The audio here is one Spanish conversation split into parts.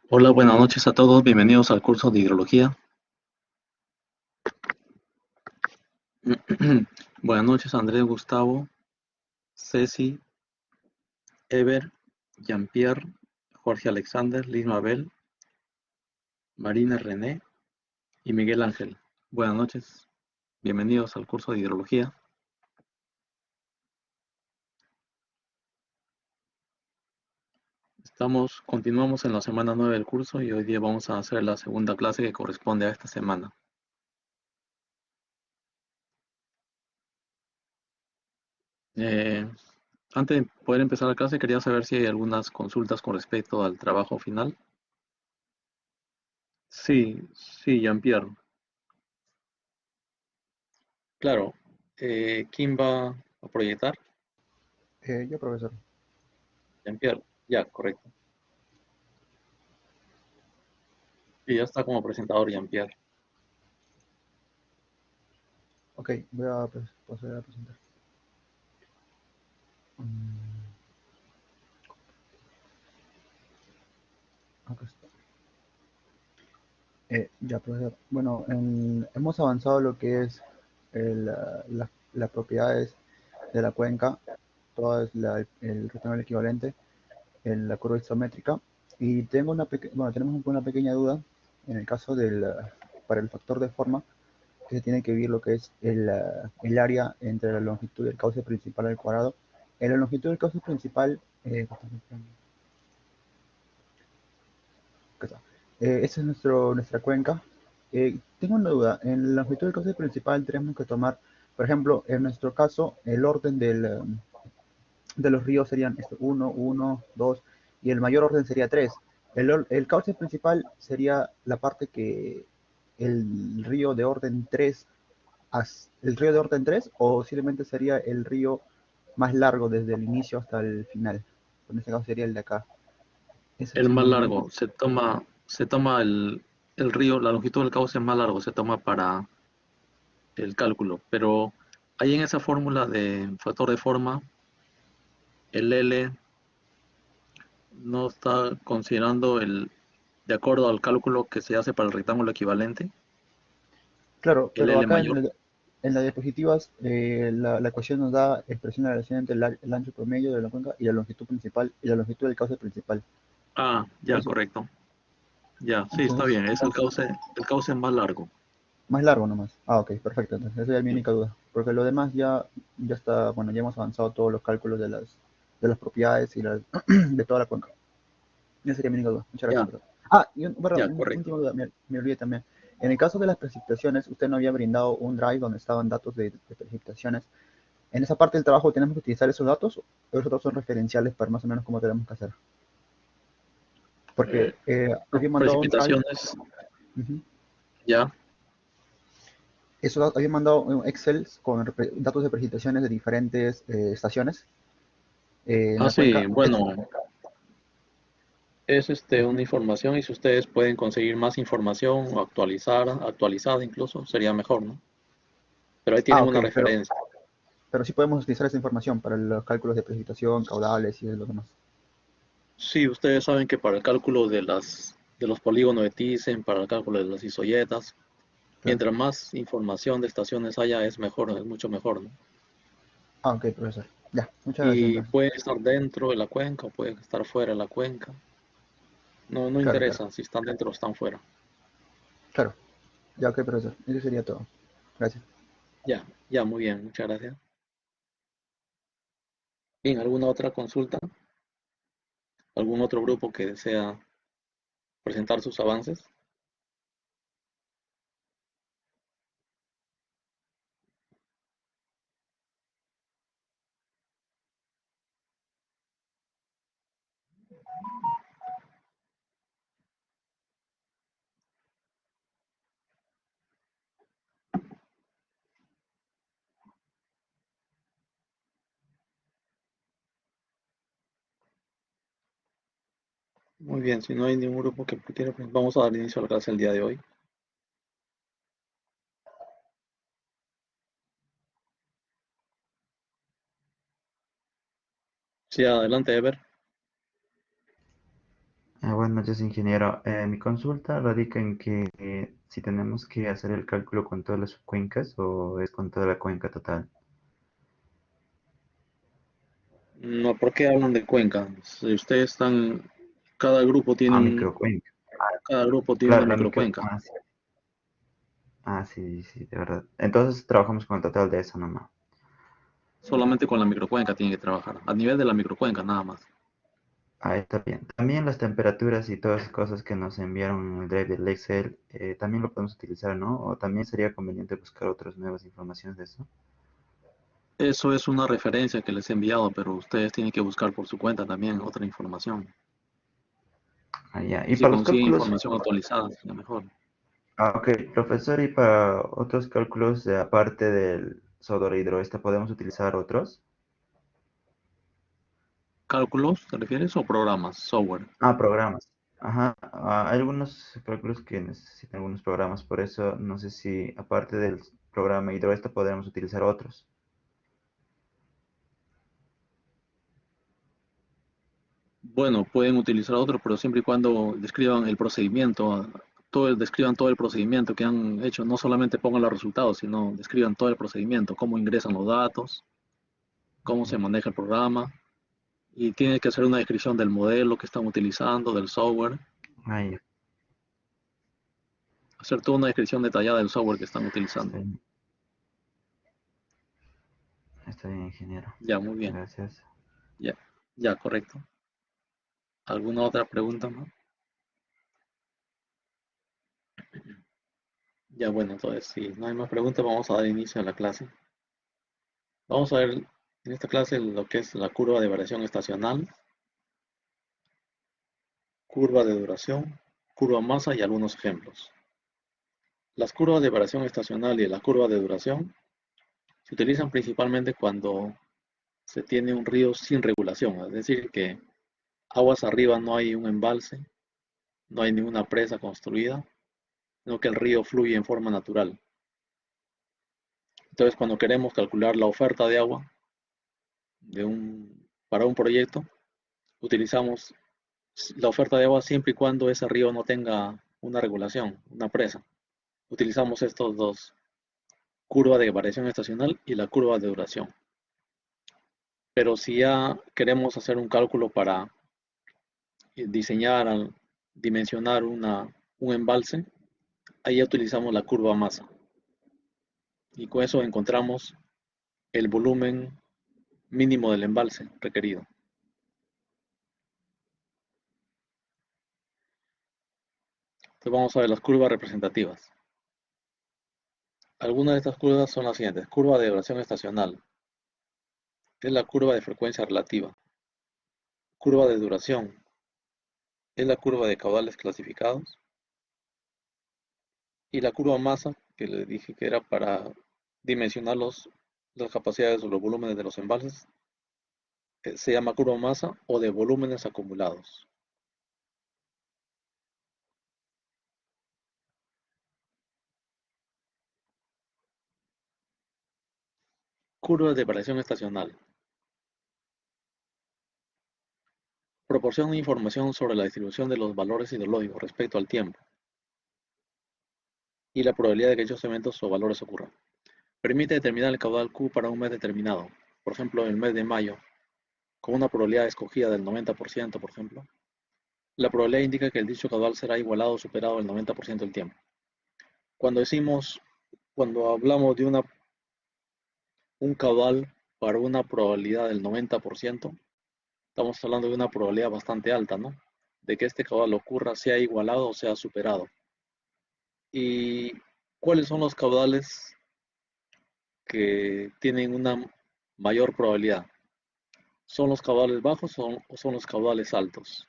Hola, buenas noches a todos, bienvenidos al curso de hidrología. Buenas noches, Andrés, Gustavo, Ceci, Ever, Jean-Pierre, Jorge Alexander, Liz Mabel, Marina René y Miguel Ángel. Buenas noches, bienvenidos al curso de hidrología. Continuamos en la semana 9 del curso y hoy día vamos a hacer la segunda clase que corresponde a esta semana. Eh, Antes de poder empezar la clase, quería saber si hay algunas consultas con respecto al trabajo final. Sí, sí, Jean-Pierre. Claro, ¿quién va a proyectar? Yo, profesor. Jean-Pierre, ya, correcto. Y ya está como presentador Jean-Pierre. Ok, voy a proceder a presentar. Mm, Acá está. Ya, profesor. Bueno, hemos avanzado lo que es las propiedades de la cuenca, todo el rectángulo equivalente, en la curva isométrica. Y tenemos una pequeña duda en el caso para el factor de forma, que se tiene que vivir lo que es el área entre la longitud del cauce principal al cuadrado. En la longitud del cauce principal, acá está. Esa es nuestra cuenca. Tengo una duda. En la longitud del cauce principal tenemos que tomar, por ejemplo, en nuestro caso, el orden de los ríos serían 1, 1, 2, y el mayor orden sería 3. El cauce principal sería la parte que el río de orden 3, el río de orden 3, o simplemente sería el río más largo desde el inicio hasta el final. En este caso sería el de acá. Esa El es más mi... largo, se toma el río, la longitud del cauce más largo se toma para el cálculo, pero ahí en esa fórmula de factor de forma, el L no está considerando de acuerdo al cálculo que se hace para el rectángulo equivalente, Claro, el pero L acá mayor. en las diapositivas la ecuación nos da expresión de la relación entre el ancho promedio de la cuenca y la longitud principal y la longitud del cauce principal. Ah, Por ya, eso, correcto. Ya, sí, está entonces, bien, es el cauce más largo. más largo nomás. Ah, ok, perfecto. Entonces, esa es mi única duda. Porque lo demás ya está, bueno, ya hemos avanzado todos los cálculos de las propiedades de toda la cuenca. Esa sería mi única duda. Muchas gracias, Ya, profesor. Perdón, ya, una correcto. última duda, me olvidé también. En el caso de las precipitaciones, usted no había brindado un drive donde estaban datos de precipitaciones. En esa parte del trabajo tenemos que utilizar esos datos, o esos datos son referenciales para más o menos cómo tenemos que hacer. Eh, Porque había mandado un drive, Precipitaciones, ujú, ya. había mandado un Excel con datos de precipitaciones de diferentes estaciones en Ah, la sí, cuenca. bueno, es una Ujú. información y si ustedes pueden conseguir más información o actualizada incluso, sería mejor, ¿no? Pero ahí Ah, tienen ok, una pero, referencia. pero sí podemos utilizar esa información para los cálculos de precipitación, caudales y de lo demás. Sí, ustedes saben que para el cálculo de los polígonos de Thyssen, para el cálculo de las isoyetas, Claro. mientras más información de estaciones haya, es mejor, es mucho mejor, ¿no? Ah, ok, profesor. Ya, muchas gracias Y entonces. pueden estar dentro de la cuenca o pueden estar fuera de la cuenca. No, no Claro, claro, interesa si están dentro o están fuera. claro. Ya, ok, profesor. Eso sería todo. Gracias. Ya, ya, muy bien, muchas gracias. Bien, ¿alguna otra consulta? ¿Algún otro grupo que desea presentar sus avances? Muy bien, si no hay ningún grupo que quiera, pues vamos a dar inicio a la clase el día de hoy. Sí, adelante, Ever. Buenas noches, ingeniero. Mi consulta radica en que si tenemos que hacer el cálculo con todas las subcuencas o es con toda la cuenca total. No, ¿por qué hablan de cuenca? Si ustedes están, cada grupo tiene Ah, un, microcuenca. cada grupo tiene una Claro, la micro. microcuenca, Ah, sí. Ah, sí, sí, de verdad. Entonces trabajamos con el total de eso nomás. solamente con la microcuenca tienen que trabajar, a nivel de la microcuenca nada más. Ah, está bien. También las temperaturas y todas esas cosas que nos enviaron en el drive del Excel, también lo podemos utilizar, ¿no? O también sería conveniente buscar otras nuevas informaciones de eso. Eso es una referencia que les he enviado, pero ustedes tienen que buscar por su cuenta también otra información. Ah, ya. Y Y si para los consiguen cálculos, información actualizada, sería mejor. ok, profesor, y para otros cálculos, aparte del soldador hidroeste, ¿podemos utilizar otros? ¿Cálculos, te refieres, o programas, software? Ah, programas. Ajá, hay algunos cálculos que necesitan algunos programas, por eso no sé si aparte del programa hidroeste podemos utilizar otros. Bueno, pueden utilizar otro, pero siempre y cuando describan el procedimiento, describan todo el procedimiento que han hecho, no solamente pongan los resultados, sino describan todo el procedimiento, cómo ingresan los datos, cómo se maneja el programa, y tiene que hacer una descripción del modelo que están utilizando, del software, Ah, ya, hacer toda una descripción detallada del software que están utilizando. está está bien, ingeniero. Ya, muy bien. Gracias. Ya, ya, correcto. ¿Alguna otra pregunta más? Ya, bueno, entonces, si no hay más preguntas, vamos a dar inicio a la clase. Vamos a ver en esta clase lo que es la curva de variación estacional, curva de duración, curva masa y algunos ejemplos. Las curvas de variación estacional y la curva de duración se utilizan principalmente cuando se tiene un río sin regulación, es decir, que aguas arriba no hay un embalse, no hay ninguna presa construida, sino que el río fluye en forma natural. Entonces, cuando queremos calcular la oferta de agua para un proyecto, utilizamos la oferta de agua siempre y cuando ese río no tenga una regulación, una presa. Utilizamos estos dos, curva de variación estacional y la curva de duración. Pero si ya queremos hacer un cálculo para diseñar, dimensionar un embalse, ahí ya utilizamos la curva masa. Y con eso encontramos el volumen mínimo del embalse requerido. Entonces vamos a ver las curvas representativas. Algunas de estas curvas son las siguientes. Curva de duración estacional. Es la curva de frecuencia relativa. Curva de duración. Es la curva de caudales clasificados. Y la curva masa, que le dije que era para dimensionar las capacidades o los volúmenes de los embalses, se llama curva masa o de volúmenes acumulados. Curva de variación estacional. Proporciona información sobre la distribución de los valores hidrológicos respecto al tiempo y la probabilidad de que dichos eventos o valores ocurran. Permite determinar el caudal Q para un mes determinado, por ejemplo, el mes de mayo, con una probabilidad escogida del 90%, por ejemplo. La probabilidad indica que el dicho caudal será igualado o superado el 90% del tiempo. Cuando decimos, cuando hablamos de un caudal para una probabilidad del 90%, estamos hablando de una probabilidad bastante alta, ¿no? De que este caudal ocurra, sea igualado o sea superado. ¿Y cuáles son los caudales que tienen una mayor probabilidad? ¿Son los caudales bajos o son los caudales altos?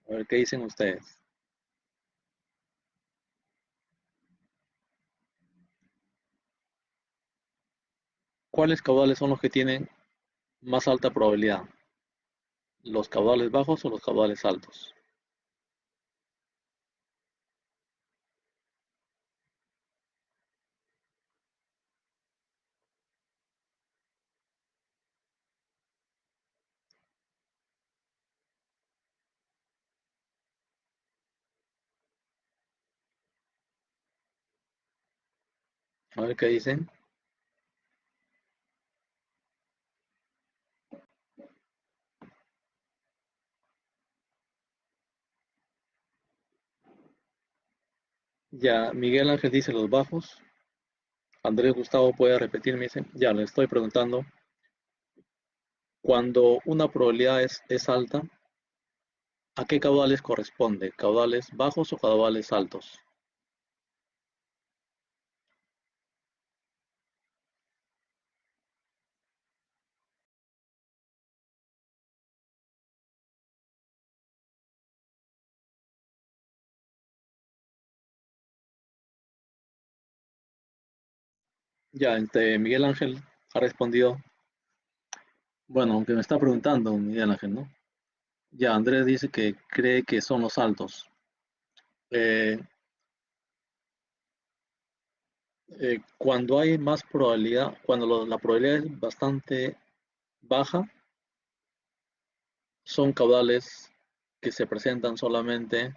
A ver, ¿qué dicen ustedes? ¿Cuáles caudales son los que tienen más alta probabilidad? ¿Los caudales bajos o los caudales altos? A ver qué dicen. Ya, Miguel Ángel dice los bajos. Andrés Gustavo puede repetirme, dice. Ya, le estoy preguntando. Cuando una probabilidad es alta, ¿a qué caudales corresponde? ¿Caudales bajos o caudales altos? Ya, Miguel Ángel ha respondido. Bueno, aunque me está preguntando Miguel Ángel, ¿no? Ya, Andrés dice que cree que son los altos. Eh, cuando hay más probabilidad, cuando la probabilidad es bastante baja, son caudales que se presentan solamente,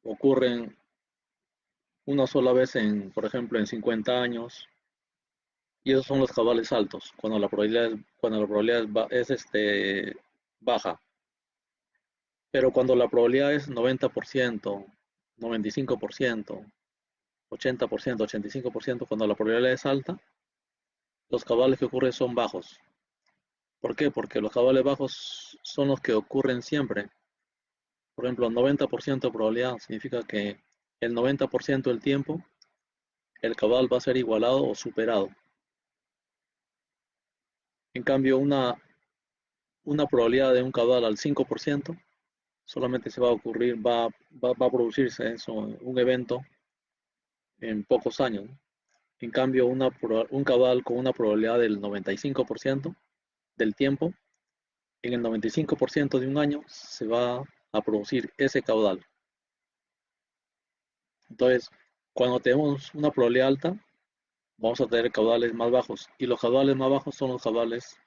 ocurren una sola vez en, por ejemplo, en 50 años, y esos son los caudales altos, cuando la probabilidad baja. Pero cuando la probabilidad es 90%, 95%, 80%, 85%, cuando la probabilidad es alta, los caudales que ocurren son bajos. ¿Por qué? Porque los caudales bajos son los que ocurren siempre. Por ejemplo, 90% de probabilidad significa que el 90% del tiempo el caudal va a ser igualado o superado. En cambio, una probabilidad de un caudal al 5% solamente se va a ocurrir, va a producirse eso, un evento en pocos años, ¿no? En cambio, un caudal con una probabilidad del 95% del tiempo, en el 95% de un año se va a producir ese caudal. Entonces, cuando tenemos una probabilidad alta, vamos a tener caudales más bajos. Y los caudales más bajos son los caudales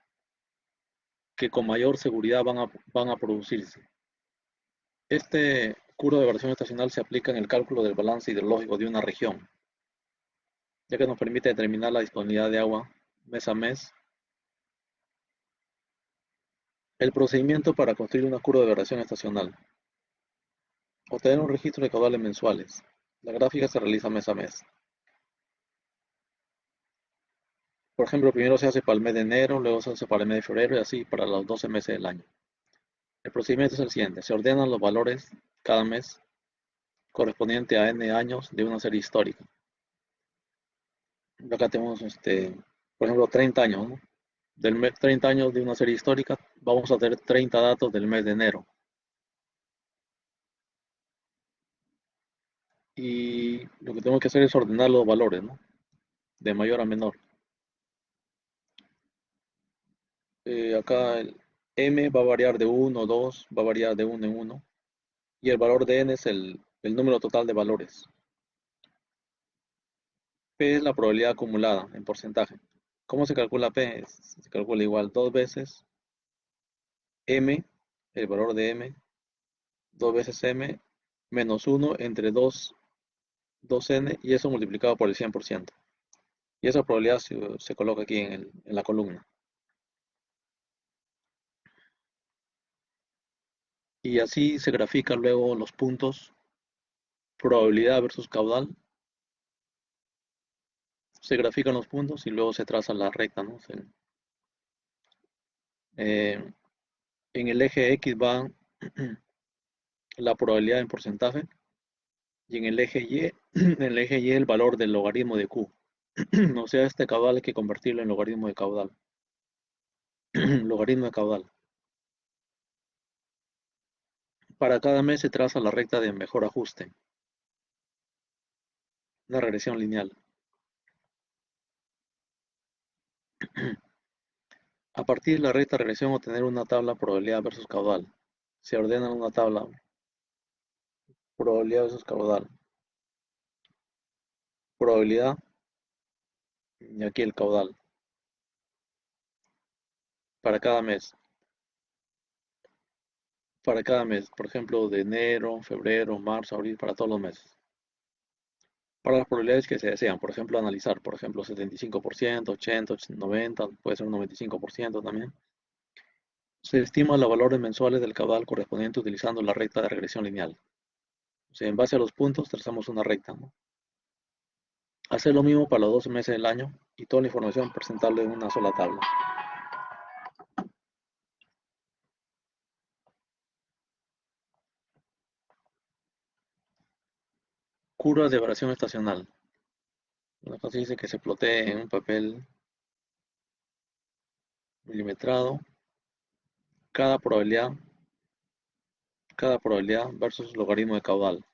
que con mayor seguridad van a producirse. Este curvo de variación estacional se aplica en el cálculo del balance hidrológico de una región, ya que nos permite determinar la disponibilidad de agua mes a mes. El procedimiento para construir una curva de variación estacional. Obtener un registro de caudales mensuales. La gráfica se realiza mes a mes. Por ejemplo, primero se hace para el mes de enero, luego se hace para el mes de febrero y así para los 12 meses del año. El procedimiento es el siguiente. Se ordenan los valores cada mes correspondiente a n años de una serie histórica. Acá tenemos, por ejemplo, 30 años, ¿no? 30 años de una serie histórica, vamos a tener 30 datos del mes de enero. Y lo que tenemos que hacer es ordenar los valores, ¿no? De mayor a menor. Acá el m va a variar de 1, 2, va a variar de 1 en 1. Y el valor de n es el número total de valores. P es la probabilidad acumulada en porcentaje. ¿Cómo se calcula P? Se calcula igual 2 veces m, el valor de m, 2 veces m, menos 1 entre 2n, y eso multiplicado por el 100%. Y esa probabilidad se coloca aquí en la columna. Y así se grafican luego los puntos, probabilidad versus caudal. Se grafican los puntos y luego se traza la recta, ¿no? Eh, en el eje X va la probabilidad en porcentaje, y en el eje Y, en el eje Y el valor del logaritmo de Q. O sea, este caudal hay que convertirlo en logaritmo de caudal. Logaritmo de caudal. Para cada mes se traza la recta de mejor ajuste, una regresión lineal. A partir de la recta regresión obtener una tabla probabilidad versus caudal. Se ordena una tabla probabilidad versus caudal. Probabilidad y aquí el caudal. Para cada mes. Para cada mes. Por ejemplo, de enero, febrero, marzo, abril, para todos los meses. para las probabilidades que se desean. Por ejemplo, analizar, por ejemplo, 75%, 80, 90, puede ser un 95% también. Se estima los valores mensuales del caudal correspondiente utilizando la recta de regresión lineal. O sea, en base a los puntos trazamos una recta, ¿no? Hacer lo mismo para los 12 meses del año y toda la información presentable en una sola tabla. Curva de variación estacional. Acá se dice que se plotee en un papel milimetrado cada probabilidad versus logaritmo de caudal.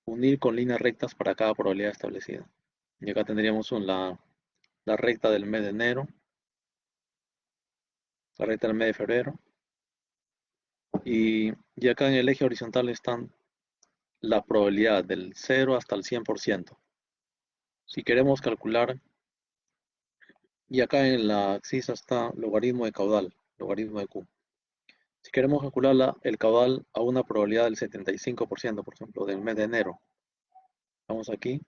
Unir con líneas rectas para cada probabilidad establecida. Y acá tendríamos la recta del mes de enero, la recta del mes de febrero. Y acá en el eje horizontal están la probabilidad del 0 hasta el 100%. Si queremos calcular, y acá en la axis está logaritmo de caudal, logaritmo de Q. Si queremos calcular el caudal a una probabilidad del 75%, por ejemplo, del mes de enero, vamos aquí,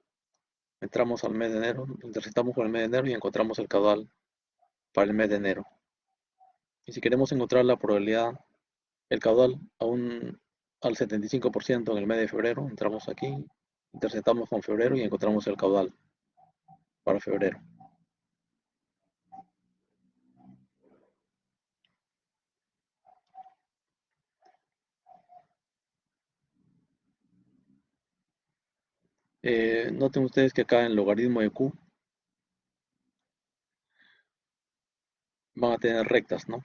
entramos al mes de enero, interceptamos con el mes de enero y encontramos el caudal para el mes de enero. Y si queremos encontrar la probabilidad, el caudal al 75% en el mes de febrero, entramos aquí, interceptamos con febrero y encontramos el caudal para febrero. Noten ustedes que acá en logaritmo de Q van a tener rectas, ¿no?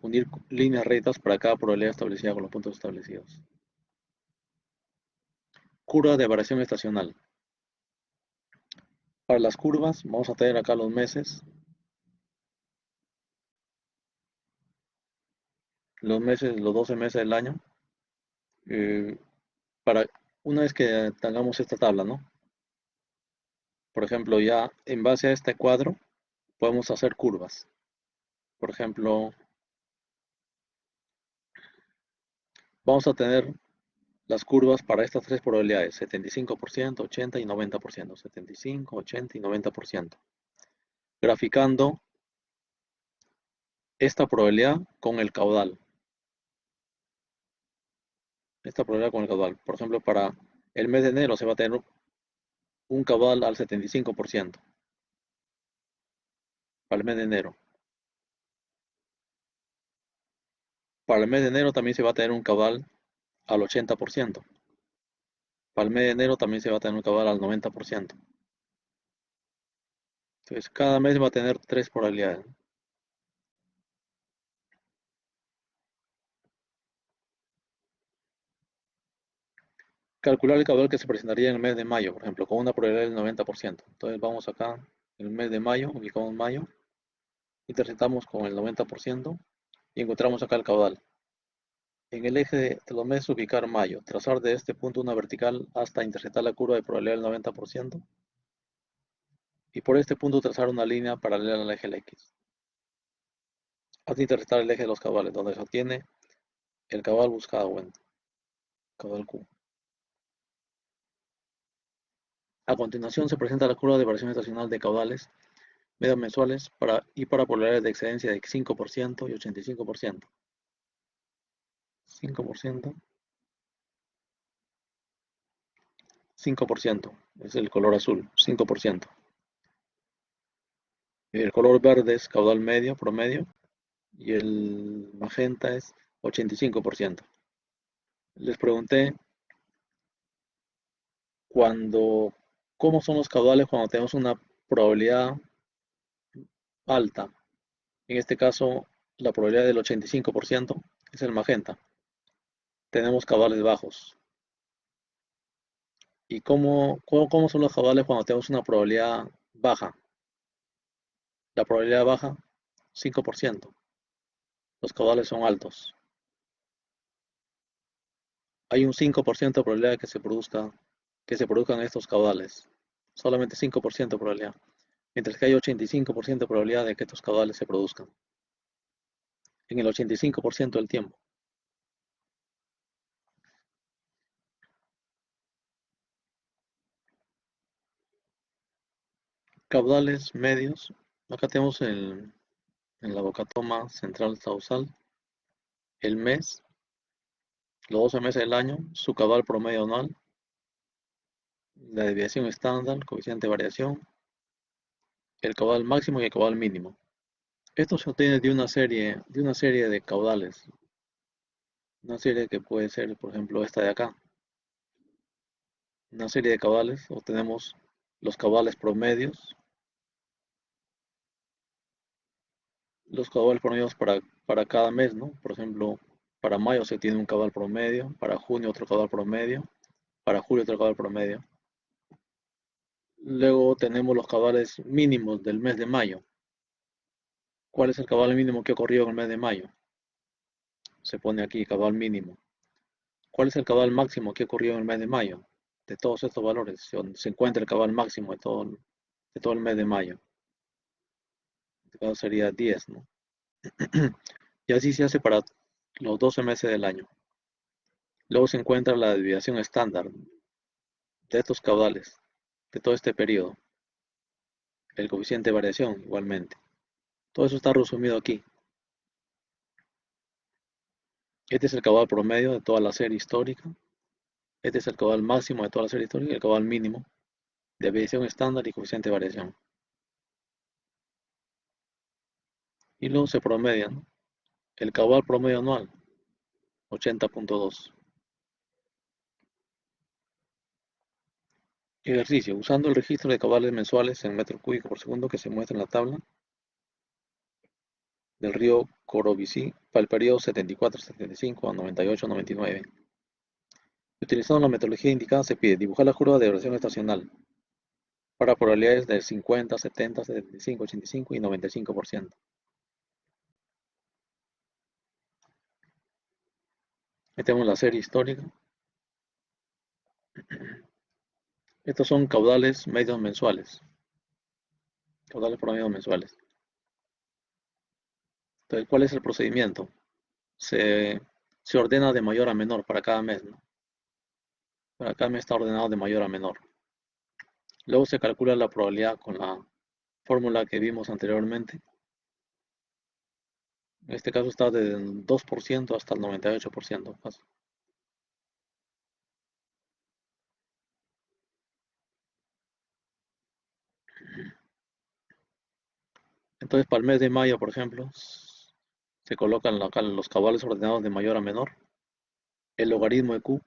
Unir líneas rectas para cada probabilidad establecida con los puntos establecidos. Curva de variación estacional. Para las curvas vamos a tener acá los meses. Los 12 meses del año. Para una vez que tengamos esta tabla, ¿no? Por ejemplo, ya en base a este cuadro podemos hacer curvas. Por ejemplo, vamos a tener las curvas para estas tres probabilidades, 75%, 80 y 90%. 75, 80 y 90%. Graficando esta probabilidad con el caudal. Esta probabilidad con el caudal. Por ejemplo, para el mes de enero se va a tener un caudal al 75%. Para el mes de enero. Para el mes de enero también se va a tener un caudal al 80%. Para el mes de enero también se va a tener un caudal al 90%. Entonces, cada mes va a tener tres probabilidades. Calcular el caudal que se presentaría en el mes de mayo, por ejemplo, con una probabilidad del 90%. Entonces, vamos acá, en el mes de mayo, ubicamos mayo, interceptamos con el 90% y encontramos acá el caudal. En el eje de los meses ubicar mayo, trazar de este punto una vertical hasta interceptar la curva de probabilidad del 90%. Y por este punto trazar una línea paralela al eje del X. Hasta interceptar el eje de los caudales, donde se obtiene el caudal buscado, bueno, caudal Q. A continuación se presenta la curva de variación estacional de caudales medios mensuales para probabilidades de excedencia de 5% y 85%. 5%, 5%, es el color azul, 5%. El color verde es caudal medio, promedio, y el magenta es 85%. Les pregunté cómo son los caudales cuando tenemos una probabilidad alta. En este caso, la probabilidad del 85% es el magenta. Tenemos caudales bajos. ¿Y cómo son los caudales cuando tenemos una probabilidad baja? La probabilidad baja, 5%. Los caudales son altos. Hay un 5% de probabilidad de que se produzcan estos caudales. Solamente 5% de probabilidad. Mientras que hay 85% de probabilidad de que estos caudales se produzcan. En el 85% del tiempo. Caudales medios. Acá tenemos en la bocatoma central causal el mes, los 12 meses del año, su caudal promedio anual, la desviación estándar, coeficiente de variación, el caudal máximo y el caudal mínimo. Esto se obtiene de una serie de caudales. Una serie que puede ser, por ejemplo, esta de acá. Una serie de caudales. Obtenemos los caudales promedios. Los caudales promedios para cada mes, ¿no? Por ejemplo, para mayo se tiene un caudal promedio, para junio otro caudal promedio, para julio otro caudal promedio. Luego tenemos los caudales mínimos del mes de mayo. ¿Cuál es el caudal mínimo que ha ocurrido en el mes de mayo? Se pone aquí caudal mínimo. ¿Cuál es el caudal máximo que ha ocurrido en el mes de mayo? De todos estos valores, donde se encuentra el caudal máximo de todo el mes de mayo. En este caso sería 10, ¿no? Y así se hace para los 12 meses del año. Luego se encuentra la desviación estándar de estos caudales, de todo este periodo. El coeficiente de variación igualmente. Todo eso está resumido aquí. Este es el caudal promedio de toda la serie histórica. Este es el caudal máximo de toda la serie histórica y el caudal mínimo de desviación estándar y coeficiente de variación. Y luego se promedian. El caudal promedio anual, 80.2. Ejercicio. Usando el registro de caudales mensuales en metro cúbico por segundo que se muestra en la tabla del río Corobicí para el periodo 74-75 a 98-99. Utilizando la metodología indicada se pide dibujar la curva de duración estacional para probabilidades del 50, 70, 75, 85 y 95%. Ahí tenemos la serie histórica. Estos son caudales medios mensuales. Caudales promedios mensuales. Entonces, ¿cuál es el procedimiento? Se ordena de mayor a menor para cada mes, ¿no? Para cada mes está ordenado de mayor a menor. Luego se calcula la probabilidad con la fórmula que vimos anteriormente. En este caso está del 2% hasta el 98%. Entonces, para el mes de mayo, por ejemplo, se colocan acá los caudales ordenados de mayor a menor. El logaritmo de Q,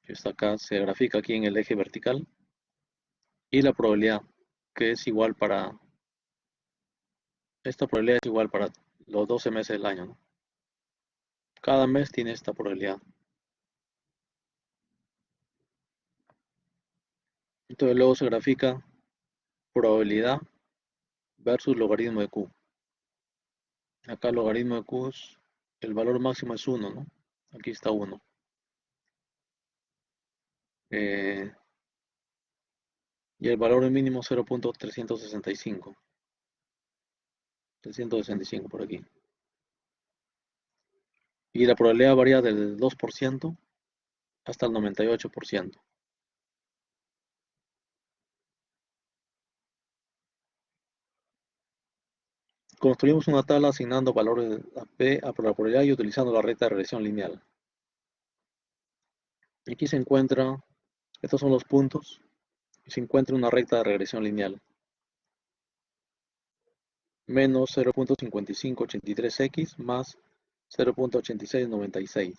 que está acá, se grafica aquí en el eje vertical. Y la probabilidad, que es igual para, esta probabilidad es igual para los 12 meses del año, ¿no? Cada mes tiene esta probabilidad. Entonces luego se grafica probabilidad versus logaritmo de Q. Acá el logaritmo de Q es, el valor máximo es 1, ¿no? Aquí está 1. Y el valor mínimo 0.365. 365 por aquí. Y la probabilidad varía del 2% hasta el 98%. Construimos una tabla asignando valores a P a la probabilidad y utilizando la recta de regresión lineal. Aquí se encuentra, estos son los puntos, y se encuentra una recta de regresión lineal. Menos 0.5583x más 0.8696.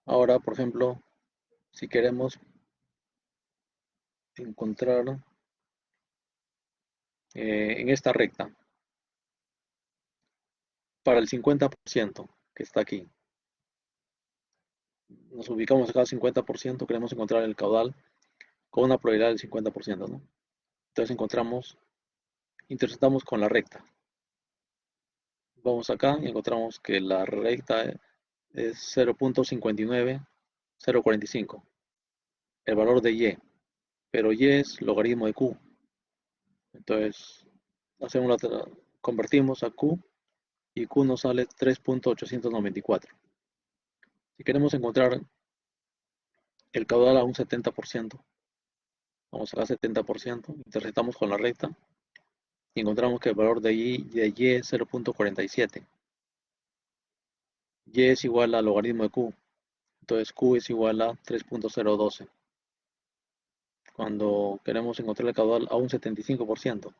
Ahora, por ejemplo, si queremos encontrar en esta recta, para el 50% que está aquí, nos ubicamos acá al 50%, queremos encontrar el caudal con una probabilidad del 50%, ¿no? Entonces interceptamos con la recta. Vamos acá y encontramos que la recta es 0.59045, el valor de y, pero y es logaritmo de q. Entonces convertimos a q y q nos sale 3.894. Si queremos encontrar el caudal a un 70%. Vamos a 70%, intersectamos con la recta y encontramos que el valor de y es 0.47. Y es igual al logaritmo de Q. Entonces Q es igual a 3.012. Cuando queremos encontrar el caudal a un 75%,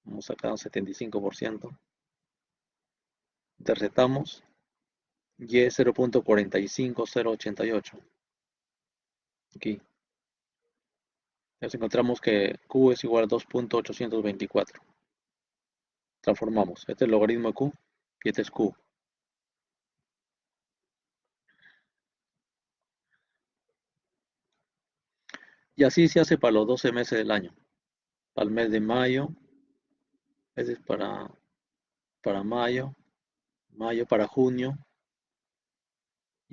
vamos acá a un 75%, interceptamos y es 0.45088. Aquí. Entonces encontramos que Q es igual a 2.824. Transformamos. Este es el logaritmo de Q y este es Q. Y así se hace para los 12 meses del año. Para el mes de mayo, este es para mayo, para junio,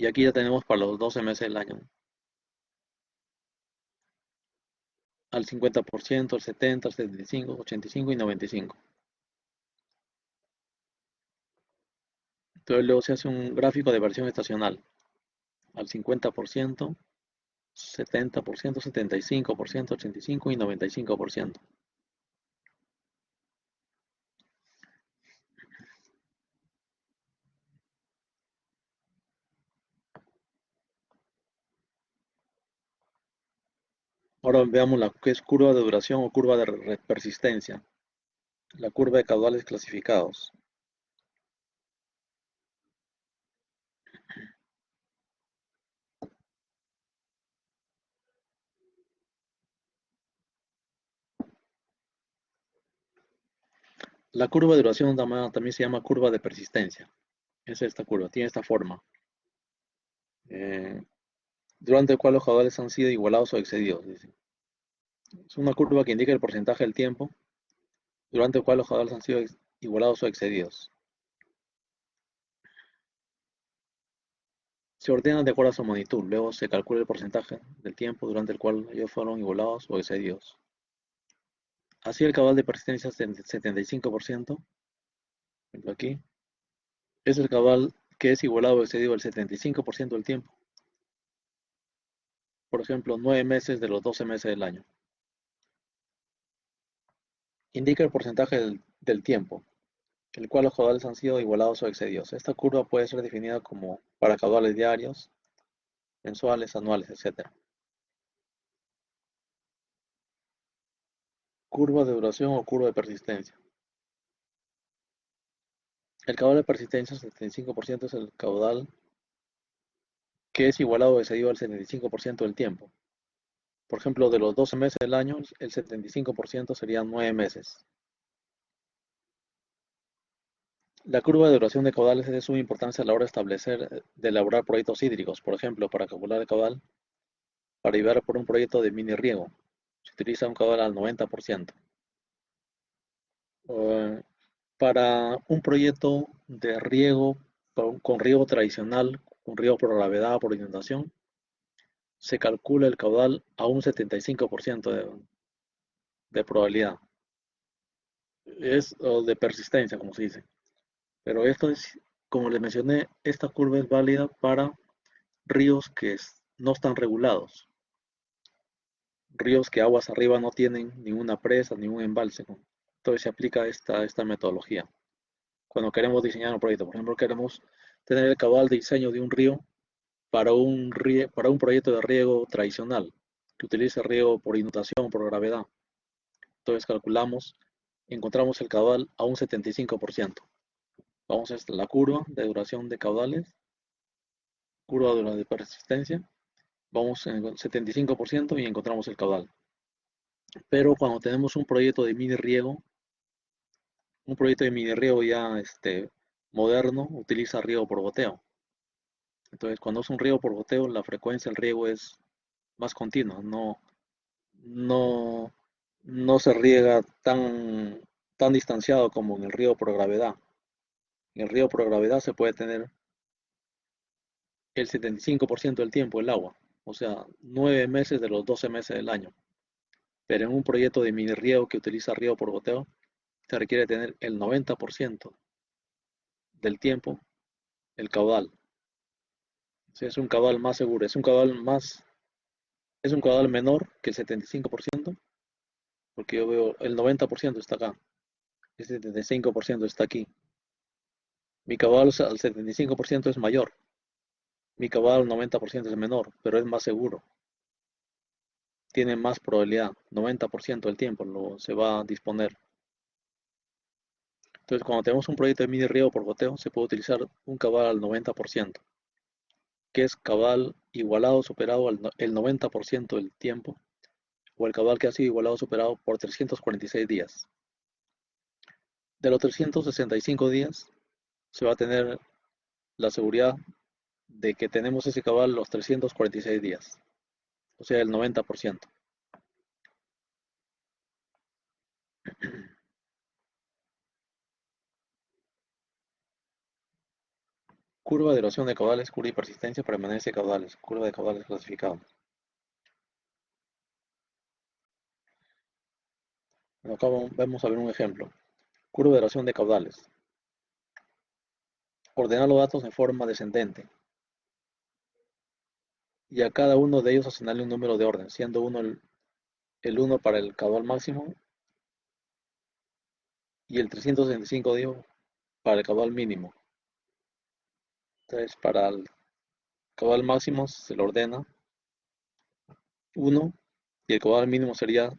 y aquí ya tenemos para los 12 meses del año. Al 50%, al 70%, al 75%, 85% y 95%. Entonces luego se hace un gráfico de versión estacional. Al 50%, 70%, 75%, 85% y 95%. Ahora veamos la que es curva de duración o curva de persistencia. La curva de caudales clasificados. La curva de duración también se llama curva de persistencia. Es esta curva, tiene esta forma. Eh, durante el cual los caudales han sido igualados o excedidos. Dice. Es una curva que indica el porcentaje del tiempo durante el cual los caudales han sido igualados o excedidos. Se ordenan de acuerdo a su magnitud, luego se calcula el porcentaje del tiempo durante el cual ellos fueron igualados o excedidos. Así el caudal de persistencia es del 75%, por ejemplo aquí, es el caudal que es igualado o excedido el 75% del tiempo. Por ejemplo, 9 meses de los 12 meses del año. Indica el porcentaje del tiempo, el cual los caudales han sido igualados o excedidos. Esta curva puede ser definida como para caudales diarios, mensuales, anuales, etc. Curva de duración o curva de persistencia. El caudal de persistencia, 75%, es el caudal que es igualado o excedido al 75% del tiempo. Por ejemplo, de los 12 meses del año, el 75% serían 9 meses. La curva de duración de caudales es de suma importancia a la hora de elaborar proyectos hídricos. Por ejemplo, para calcular el caudal, para llevar por un proyecto de mini riego, se utiliza un caudal al 90%. Para un proyecto de riego con riego tradicional, con riego por gravedad o por inundación, se calcula el caudal a un 75% de probabilidad. O de persistencia, como se dice. Pero esto es, como les mencioné, esta curva es válida para ríos que no están regulados. Ríos que aguas arriba no tienen ninguna presa, ningún embalse. Entonces se aplica esta metodología. Cuando queremos diseñar un proyecto, por ejemplo, queremos tener el caudal de diseño de un río para un proyecto de riego tradicional, que utilice riego por inundación o por gravedad. Entonces calculamos, encontramos el caudal a un 75%. Vamos a la curva de duración de caudales, curva de persistencia, vamos en el 75% y encontramos el caudal. Pero cuando tenemos un proyecto de mini riego, ya moderno, utiliza riego por goteo. Entonces, cuando es un riego por goteo, la frecuencia del riego es más continua, no, no se riega tan distanciado como en el riego por gravedad. En el riego por gravedad se puede tener el 75% del tiempo el agua, o sea, 9 meses de los 12 meses del año. Pero en un proyecto de mini riego que utiliza riego por goteo, se requiere tener el 90% del tiempo el caudal. Sí, es un caudal más seguro, es un caudal menor que el 75%, porque yo veo el 90% está acá, el 75% está aquí. Mi caudal al 75% es mayor, mi caudal al 90% es menor, pero es más seguro, tiene más probabilidad, 90% del tiempo se va a disponer. Entonces, cuando tenemos un proyecto de mini riego por goteo, se puede utilizar un caudal al 90%, que es caudal igualado o superado el 90% del tiempo, o el caudal que ha sido igualado o superado por 346 días. De los 365 días, se va a tener la seguridad de que tenemos ese caudal los 346 días, o sea, el 90%. Curva de erosión de caudales, curva de persistencia, permanencia de caudales, curva de caudales clasificado. Bueno, acá vamos a ver un ejemplo. Curva de erosión de caudales. Ordenar los datos en forma descendente. Y a cada uno de ellos asignarle un número de orden, siendo uno el 1 para el caudal máximo y el 365 digo, para el caudal mínimo. Entonces, para el caudal máximo se le ordena 1 y el caudal mínimo sería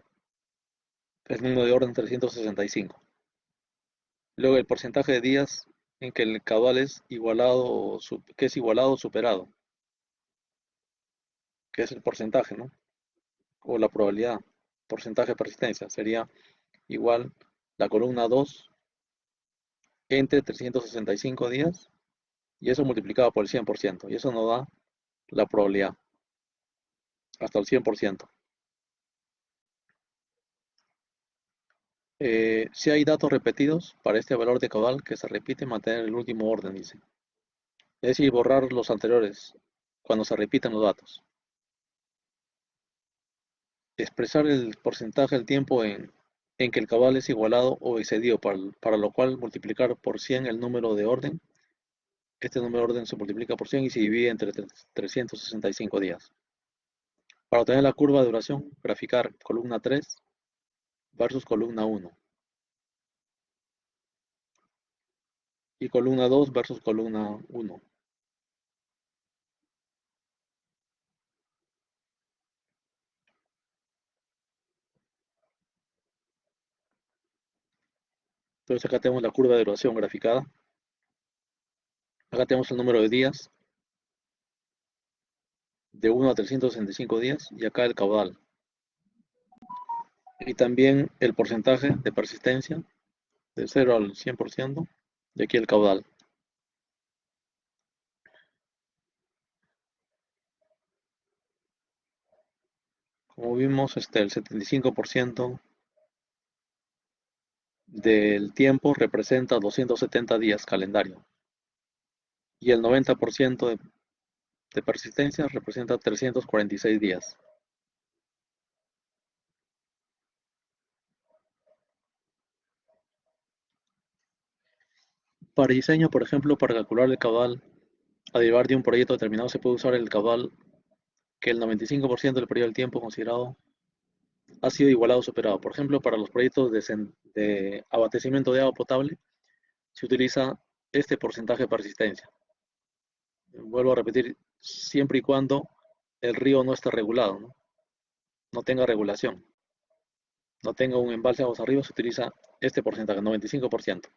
el número de orden 365. Luego el porcentaje de días en que el caudal es igualado o superado, que es el porcentaje, ¿no? O la probabilidad, porcentaje de persistencia, sería igual la columna 2 entre 365 días y eso multiplicado por el 100%, y eso nos da la probabilidad hasta el 100%. Si hay datos repetidos para este valor de caudal que se repite, mantener el último orden, dice. Es decir, borrar los anteriores cuando se repiten los datos. Expresar el porcentaje del tiempo en que el caudal es igualado o excedido, para lo cual multiplicar por 100 el número de orden. Este número de orden se multiplica por 100 y se divide entre 365 días. Para obtener la curva de duración, graficar columna 3 versus columna 1 y columna 2 versus columna 1. Entonces acá tenemos la curva de duración graficada. Acá tenemos el número de días, de 1 a 365 días, y acá el caudal. Y también el porcentaje de persistencia, de 0 al 100%, y aquí el caudal. Como vimos, el 75% del tiempo representa 270 días calendario, y el 90% de persistencia representa 346 días. Para diseño, por ejemplo, para calcular el caudal a derivar de un proyecto determinado, se puede usar el caudal que el 95% del periodo del tiempo considerado ha sido igualado o superado. Por ejemplo, para los proyectos de abastecimiento de agua potable, se utiliza este porcentaje de persistencia. Vuelvo a repetir, siempre y cuando el río no esté regulado, no tenga regulación, no tenga un embalse de aguas arriba, se utiliza este porcentaje, 95%.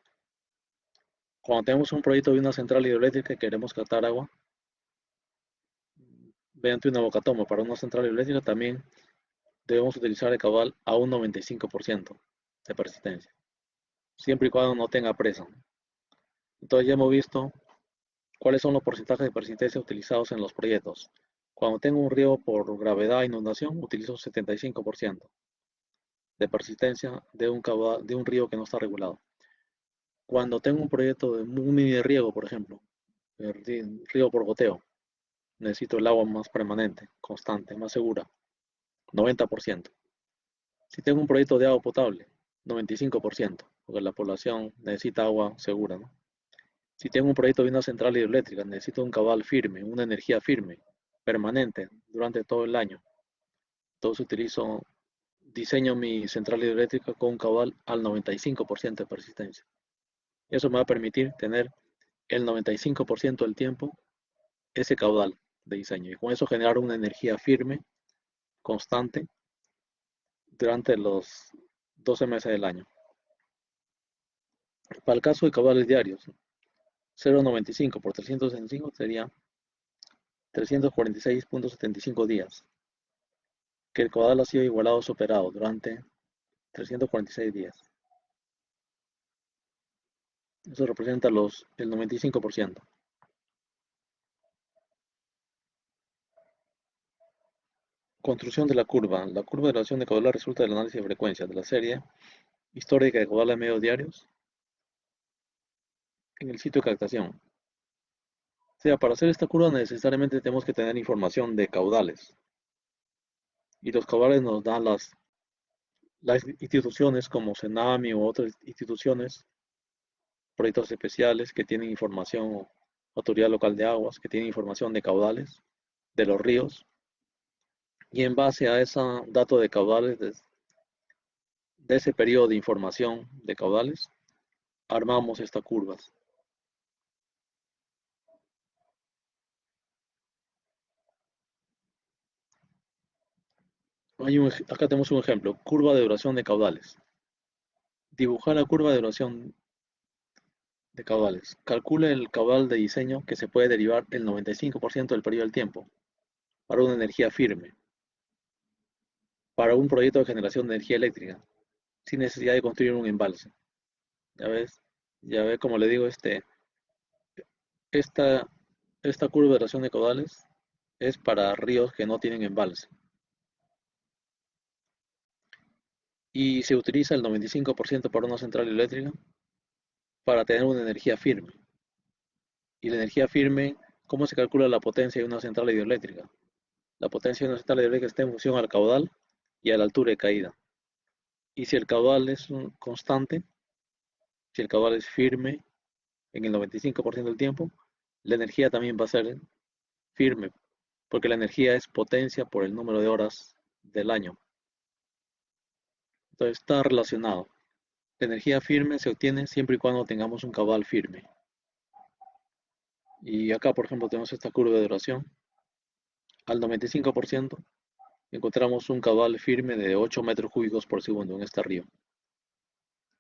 Cuando tenemos un proyecto de una central hidroeléctrica y queremos captar agua mediante una bocatoma para una central hidroeléctrica, también debemos utilizar el caudal a un 95% de persistencia, siempre y cuando no tenga presa. Entonces ya hemos visto cuáles son los porcentajes de persistencia utilizados en los proyectos. Cuando tengo un río por gravedad e inundación, utilizo 75% de persistencia de un río que no está regulado. Cuando tengo un proyecto de un mini de riego, por ejemplo, río por goteo, necesito el agua más permanente, constante, más segura, 90%. Si tengo un proyecto de agua potable, 95%, porque la población necesita agua segura, ¿no? Si tengo un proyecto de una central hidroeléctrica, necesito un caudal firme, una energía firme, permanente, durante todo el año. Entonces diseño mi central hidroeléctrica con un caudal al 95% de persistencia. Eso me va a permitir tener el 95% del tiempo ese caudal de diseño y con eso generar una energía firme, constante, durante los 12 meses del año. Para el caso de caudales diarios, 0,95 por 365 sería 346.75 días, que el caudal ha sido igualado o superado durante 346 días. Eso representa el 95%. Construcción de la curva. La curva de relación de caudal resulta del análisis de frecuencia de la serie histórica de caudales medios diarios en el sitio de captación. O sea, para hacer esta curva necesariamente tenemos que tener información de caudales. Y los caudales nos dan las instituciones como Senami u otras instituciones, proyectos especiales que tienen información, Autoridad Local de Aguas, que tienen información de caudales de los ríos. Y en base a ese dato de caudales, de ese periodo de información de caudales, armamos estas curvas. Acá tenemos un ejemplo, curva de duración de caudales. Dibujar la curva de duración de caudales. Calcule el caudal de diseño que se puede derivar el 95% del periodo del tiempo para una energía firme, para un proyecto de generación de energía eléctrica, sin necesidad de construir un embalse. Ya ves, como le digo, esta, esta curva de duración de caudales es para ríos que no tienen embalse. Y se utiliza el 95% para una central eléctrica para tener una energía firme. Y la energía firme, ¿cómo se calcula la potencia de una central hidroeléctrica? La potencia de una central hidroeléctrica está en función al caudal y a la altura de caída. Y si el caudal es constante, si el caudal es firme en el 95% del tiempo, la energía también va a ser firme, porque la energía es potencia por el número de horas del año. Entonces está relacionado. La energía firme se obtiene siempre y cuando tengamos un caudal firme. Y acá, por ejemplo, tenemos esta curva de duración. Al 95% encontramos un caudal firme de 8 metros cúbicos por segundo en este río.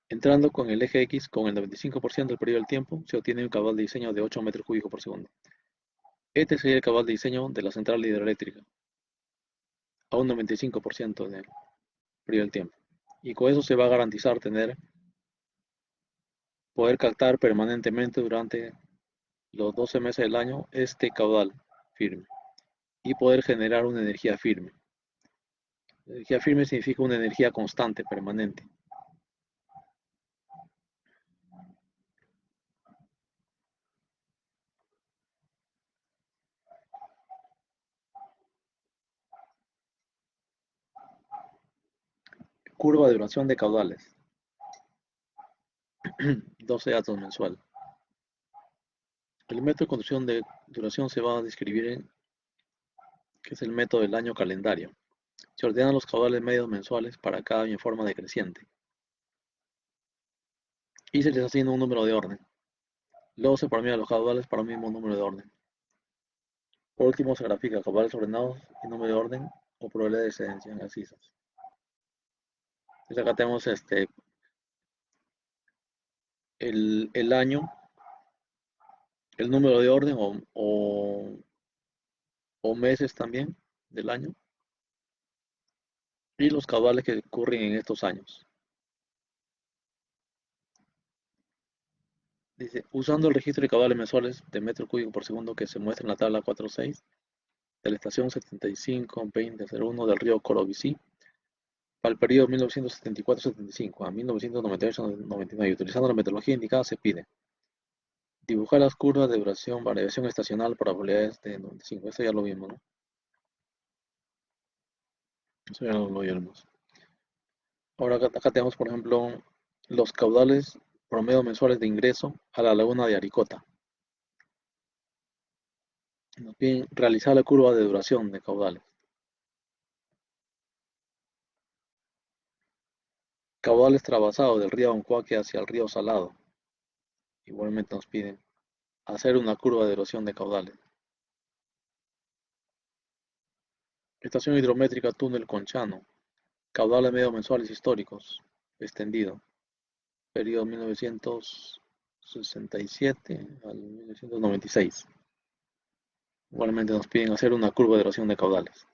Entrando con el eje X con el 95% del periodo del tiempo, se obtiene un caudal de diseño de 8 metros cúbicos por segundo. Este sería el caudal de diseño de la central hidroeléctrica, a un 95% del periodo del tiempo. Y con eso se va a garantizar poder captar permanentemente durante los 12 meses del año este caudal firme y poder generar una energía firme. Energía firme significa una energía constante, permanente. Curva de duración de caudales. 12 datos mensual. El método de construcción de duración se va a describir que es el método del año calendario. Se ordenan los caudales medios mensuales para cada año en forma decreciente. Y se les asigna un número de orden. Luego se promedian los caudales para un mismo número de orden. Por último se grafica caudales ordenados y número de orden o probabilidad de excedencia en abscisas. Entonces acá tenemos el año, el número de orden o meses también del año y los caudales que ocurren en estos años. Dice, usando el registro de caudales mensuales de metro cúbico por segundo que se muestra en la tabla 4.6 de la estación 75-2001 del río Corobicí para el periodo 1974-75 a 1998-99, utilizando la metodología indicada, se pide dibujar las curvas de duración, variación estacional, probabilidades de 95. Esto ya lo vimos, ¿no? Eso ya lo vimos. Ahora acá tenemos, por ejemplo, los caudales promedio mensuales de ingreso a la laguna de Aricota. Nos piden realizar la curva de duración de caudales. Caudales trabasados del río Ancoaque hacia el río Salado. Igualmente nos piden hacer una curva de erosión de caudales. Estación hidrométrica Túnel Conchano. Caudales medio mensuales históricos. Extendido. Periodo 1967 al 1996. Igualmente nos piden hacer una curva de erosión de caudales.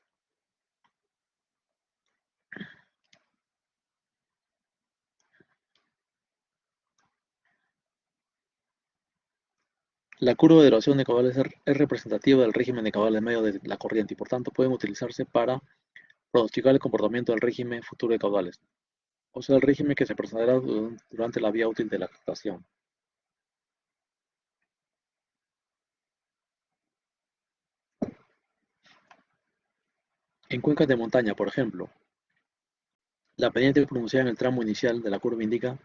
La curva de erosión de caudales es representativa del régimen de caudales medio de la corriente y por tanto pueden utilizarse para pronosticar el comportamiento del régimen futuro de caudales, o sea, el régimen que se presentará durante la vía útil de la captación. En cuencas de montaña, por ejemplo, la pendiente pronunciada en el tramo inicial de la curva indica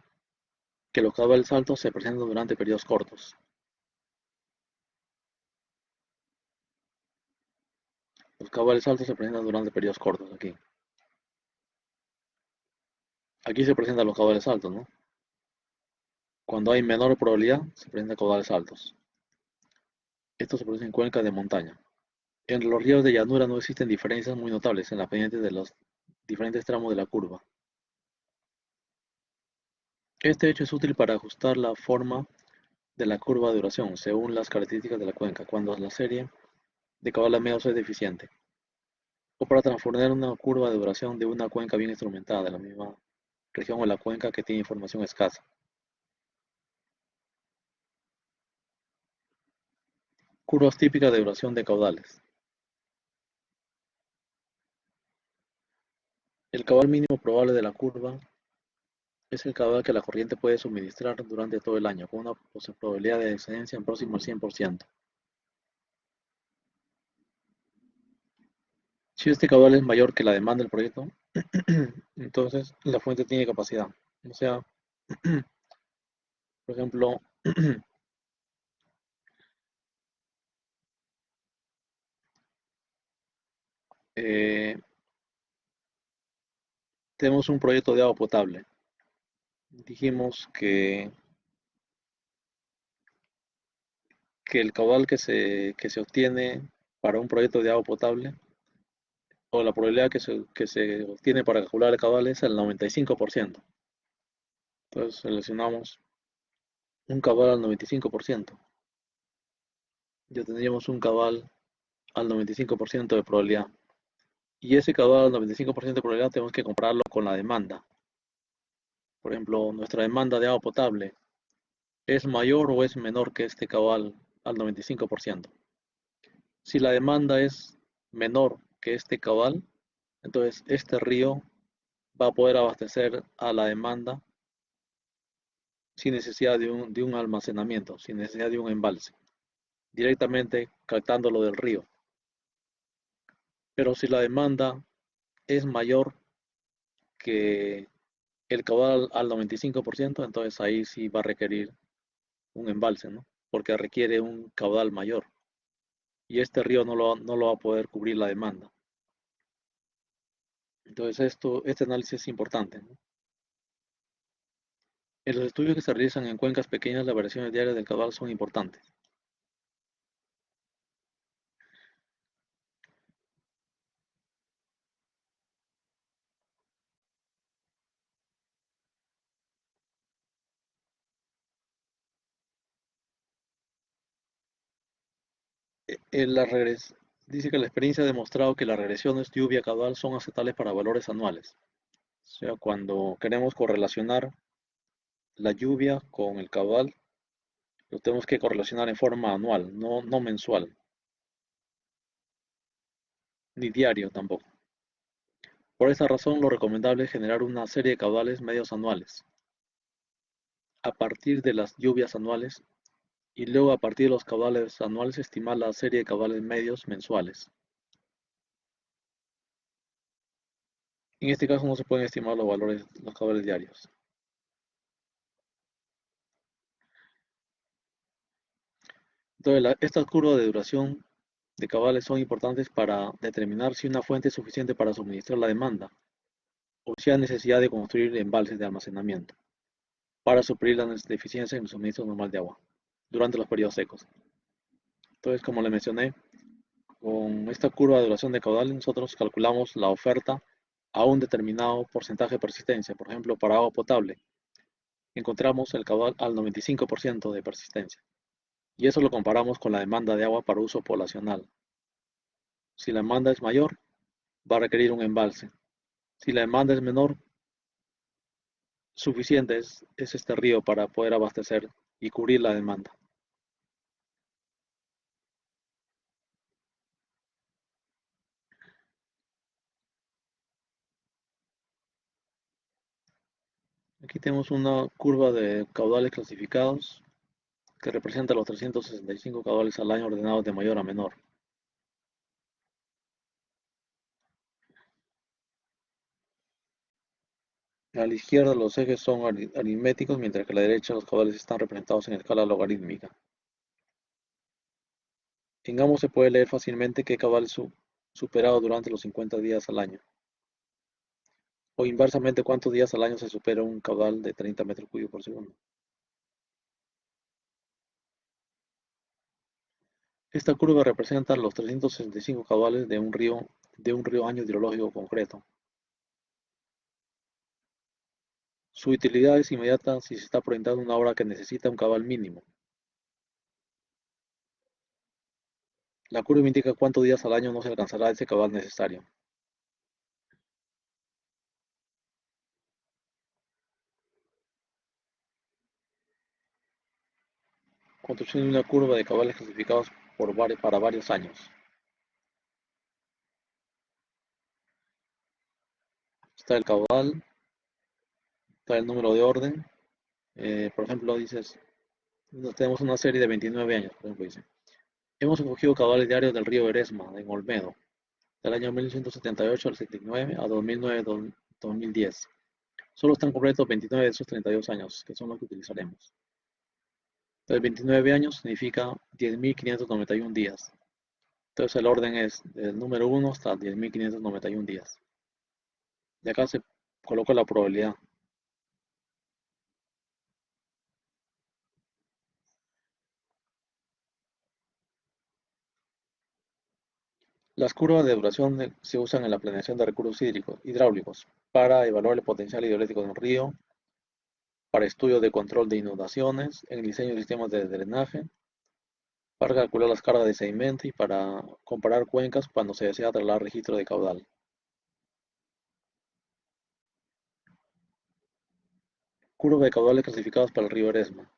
que los caudales altos se presentan durante periodos cortos. Los caudales altos se presentan durante periodos cortos aquí. Aquí se presentan los caudales altos, ¿no? Cuando hay menor probabilidad, se presentan caudales altos. Esto se produce en cuencas de montaña. En los ríos de llanura no existen diferencias muy notables en la pendiente de los diferentes tramos de la curva. Este hecho es útil para ajustar la forma de la curva de duración según las características de la cuenca, cuando la serie de caudales medios es deficiente, o para transformar una curva de duración de una cuenca bien instrumentada de la misma región o la cuenca que tiene información escasa. Curvas típicas de duración de caudales. El caudal mínimo probable de la curva es el caudal que la corriente puede suministrar durante todo el año, con una probabilidad de excedencia próxima al 100%. Si este caudal es mayor que la demanda del proyecto, entonces la fuente tiene capacidad. O sea, por ejemplo, eh, tenemos un proyecto de agua potable. Dijimos que el caudal que se obtiene para un proyecto de agua potable, o la probabilidad que se obtiene para calcular el caudal es el 95%. Entonces seleccionamos un caudal al 95%. Ya tendríamos un caudal al 95% de probabilidad. Y ese caudal al 95% de probabilidad tenemos que compararlo con la demanda. Por ejemplo, nuestra demanda de agua potable es mayor o es menor que este caudal al 95%. Si la demanda es menor que este caudal, entonces este río va a poder abastecer a la demanda sin necesidad de un almacenamiento, sin necesidad de un embalse, directamente captándolo del río. Pero si la demanda es mayor que el caudal al 95%, entonces ahí sí va a requerir un embalse, ¿no? Porque requiere un caudal mayor y este río no lo va a poder cubrir la demanda. Entonces este análisis es importante, ¿no? En los estudios que se realizan en cuencas pequeñas, las variaciones diarias del caudal son importantes. Dice que la experiencia ha demostrado que las regresiones lluvia caudal son aceptables para valores anuales. O sea, cuando queremos correlacionar la lluvia con el caudal, lo tenemos que correlacionar en forma anual, no mensual, ni diario tampoco. Por esta razón, lo recomendable es generar una serie de caudales medios anuales, a partir de las lluvias anuales, y luego a partir de los caudales anuales estimar la serie de caudales medios mensuales. En este caso no se pueden estimar los caudales diarios. Entonces, esta curva de duración de caudales son importantes para determinar si una fuente es suficiente para suministrar la demanda o si hay necesidad de construir embalses de almacenamiento para suplir las deficiencias en el suministro normal de agua durante los periodos secos. Entonces, como le mencioné, con esta curva de duración de caudal nosotros calculamos la oferta a un determinado porcentaje de persistencia. Por ejemplo, para agua potable, encontramos el caudal al 95% de persistencia. Y eso lo comparamos con la demanda de agua para uso poblacional. Si la demanda es mayor, va a requerir un embalse. Si la demanda es menor, suficiente es este río para poder abastecer y cubrir la demanda. Aquí tenemos una curva de caudales clasificados que representa los 365 caudales al año ordenados de mayor a menor. A la izquierda los ejes son aritméticos, mientras que a la derecha los caudales están representados en escala logarítmica. En ambos se puede leer fácilmente qué caudal es superado durante los 50 días al año. O inversamente, cuántos días al año se supera un caudal de 30 metros cúbicos por segundo. Esta curva representa los 365 caudales de un río año hidrológico concreto. Su utilidad es inmediata si se está proyectando una obra que necesita un caudal mínimo. La curva indica cuántos días al año no se alcanzará ese caudal necesario. Construcción de una curva de caudales clasificados para varios años. Está el caudal, está el número de orden. Por ejemplo, tenemos una serie de 29 años, por ejemplo, dice. Hemos escogido caudales diarios del río Eresma, en Olmedo, del año 1978 al 79 a 2009-2010. Solo están completos 29 de esos 32 años, que son los que utilizaremos. Entonces, 29 años significa 10.591 días. Entonces, el orden es del número 1 hasta 10.591 días. Y acá se coloca la probabilidad. Las curvas de duración se usan en la planeación de recursos hidráulicos para evaluar el potencial hidroeléctrico de un río, para estudios de control de inundaciones, en el diseño de sistemas de drenaje, para calcular las cargas de sedimento y para comparar cuencas cuando se desea trasladar registro de caudal. Curva de caudales clasificados para el río Eresma.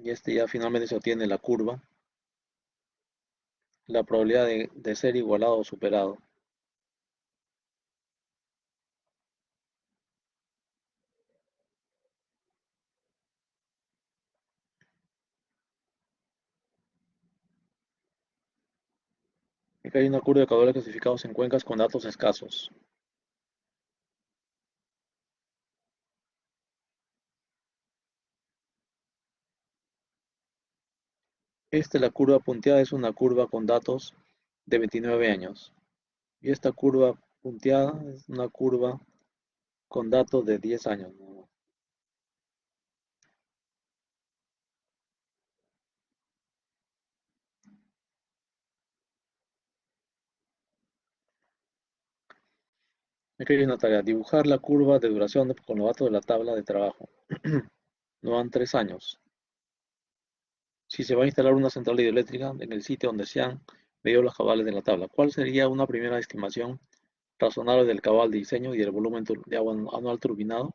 Y ya finalmente se obtiene la curva, la probabilidad de ser igualado o superado. Acá hay una curva de caudales clasificados en cuencas con datos escasos. La curva punteada es una curva con datos de 29 años. Y esta curva punteada es una curva con datos de 10 años. Aquí hay una tarea, dibujar la curva de duración con los datos de la tabla de trabajo. Nos dan 3 años. Si se va a instalar una central hidroeléctrica en el sitio donde se han medido los cabales de la tabla, ¿cuál sería una primera estimación razonable del cabal de diseño y del volumen de agua anual turbinado?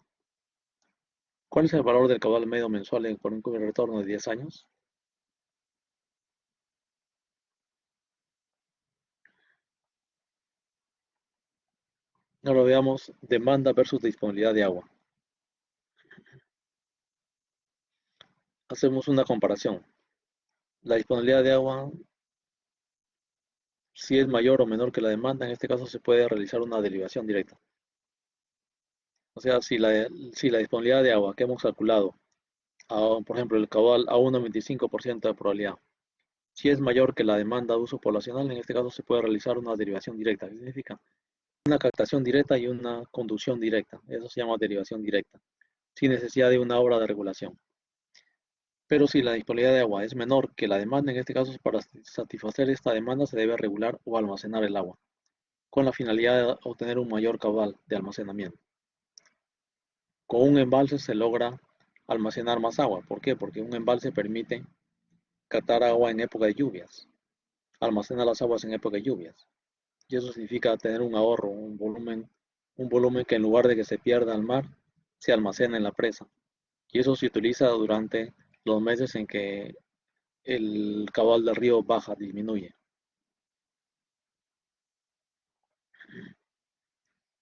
¿Cuál es el valor del caudal medio mensual por un retorno de 10 años? Ahora veamos demanda versus disponibilidad de agua. Hacemos una comparación. La disponibilidad de agua, si es mayor o menor que la demanda, en este caso se puede realizar una derivación directa. O sea, si la disponibilidad de agua que hemos calculado, por ejemplo, el caudal a un 95% de probabilidad, Si es mayor que la demanda de uso poblacional, en este caso se puede realizar una derivación directa. ¿Qué significa? Una captación directa y una conducción directa. Eso se llama derivación directa, sin necesidad de una obra de regulación. Pero si la disponibilidad de agua es menor que la demanda, en este caso para satisfacer esta demanda se debe regular o almacenar el agua, con la finalidad de obtener un mayor caudal de almacenamiento. Con un embalse se logra almacenar más agua. ¿Por qué? Porque un embalse permite captar agua en época de lluvias, almacenar las aguas en época de lluvias. Y eso significa tener un ahorro, un volumen que en lugar de que se pierda al mar, se almacena en la presa. Y eso se utiliza durante los meses en que el caudal del río baja, disminuye.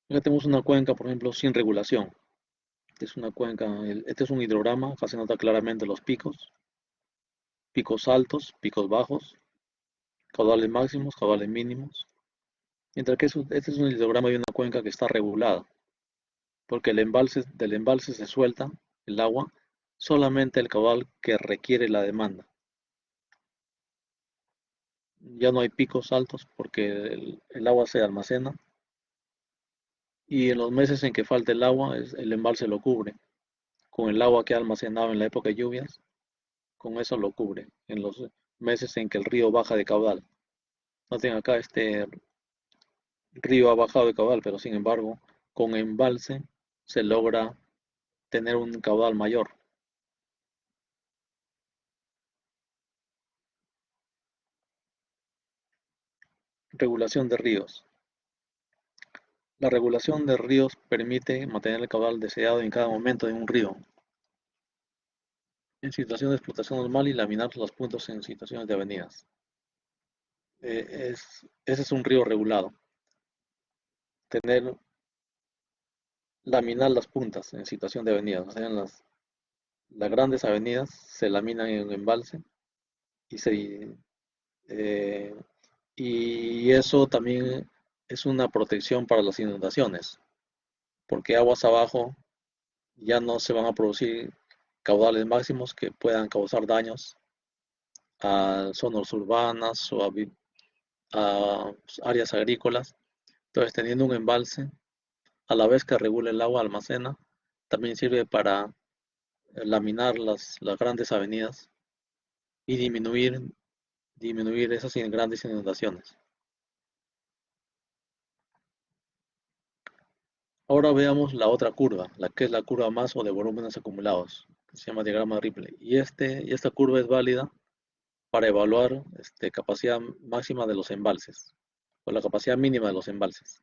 Acá tenemos una cuenca, por ejemplo, sin regulación. Es una cuenca, este es un hidrograma, acá se nota claramente los picos, picos altos, picos bajos, caudales máximos, caudales mínimos. Mientras que este es un hidrograma de una cuenca que está regulada, porque del embalse se suelta el agua solamente el caudal que requiere la demanda. Ya no hay picos altos porque el agua se almacena y en los meses en que falta el agua, el embalse lo cubre. Con el agua que ha almacenado en la época de lluvias, con eso lo cubre en los meses en que el río baja de caudal. Noten acá este río ha bajado de caudal, pero sin embargo, con embalse se logra tener un caudal mayor. Regulación de ríos. La regulación de ríos permite mantener el caudal deseado en cada momento de un río, en situación de explotación normal y laminar los puntos en situaciones de avenidas. Ese es un río regulado. Tener, laminar las puntas en situación de avenidas. O sea, en las grandes avenidas se laminan en un embalse y, eh, y eso también es una protección para las inundaciones, porque aguas abajo ya no se van a producir caudales máximos que puedan causar daños a zonas urbanas o a áreas agrícolas. Entonces, teniendo un embalse, a la vez que regula el agua, almacena, también sirve para laminar las grandes avenidas y disminuir esas grandes inundaciones. Ahora veamos la otra curva, la que es la curva más o de volúmenes acumulados, que se llama diagrama de Ripley. Y esta curva es válida para evaluar capacidad máxima de los embalses o la capacidad mínima de los embalses.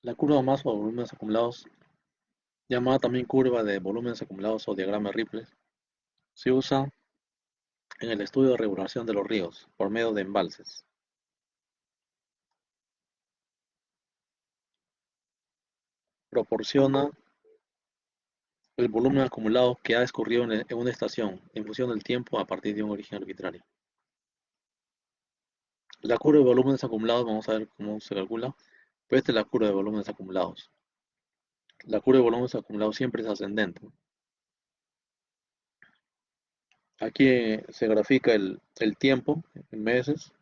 La curva más o de volúmenes acumulados, llamada también curva de volúmenes acumulados o diagrama de Ripley, se usa en el estudio de regulación de los ríos por medio de embalses. Proporciona el volumen acumulado que ha escurrido en una estación en función del tiempo a partir de un origen arbitrario. La curva de volúmenes acumulados, vamos a ver cómo se calcula, pero esta es la curva de volúmenes acumulados. La curva de volúmenes acumulados siempre es ascendente. Aquí se grafica el tiempo en meses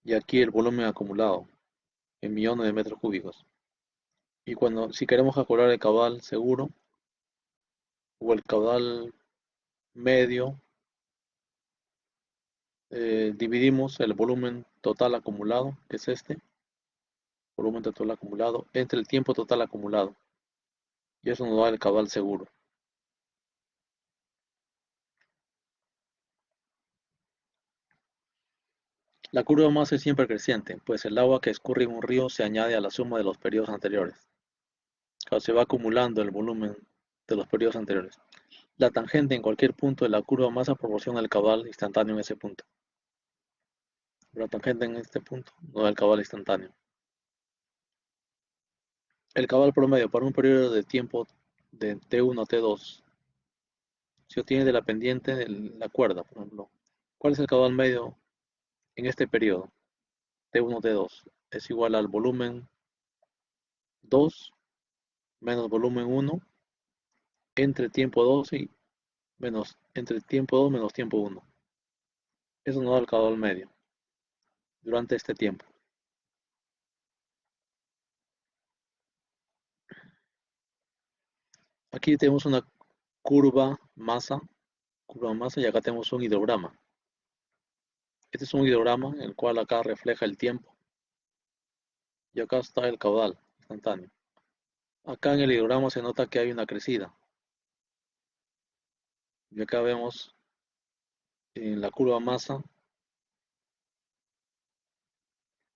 y aquí el volumen acumulado en millones de metros cúbicos. Y si queremos calcular el caudal seguro o el caudal medio, dividimos el volumen total acumulado, que es este, volumen total acumulado, entre el tiempo total acumulado. Y eso nos da el caudal seguro. La curva más es siempre creciente, pues el agua que escurre en un río se añade a la suma de los periodos anteriores. O sea, se va acumulando el volumen de los periodos anteriores. La tangente en cualquier punto de la curva masa proporciona el caudal instantáneo en ese punto. La tangente en este punto no da el caudal instantáneo. El caudal promedio para un periodo de tiempo de T1 a T2 se obtiene de la pendiente de la cuerda, por ejemplo. ¿Cuál es el caudal medio en este periodo? T1, T2. es igual al volumen 2 menos volumen 1 entre tiempo 2 y menos entre tiempo 2 menos tiempo 1. Eso nos da el caudal medio durante este tiempo. Aquí tenemos una curva masa y acá tenemos un hidrograma. Este es un hidrograma en el cual acá refleja el tiempo y acá está el caudal instantáneo. Acá en el hidrograma se nota que hay una crecida y acá vemos en la curva masa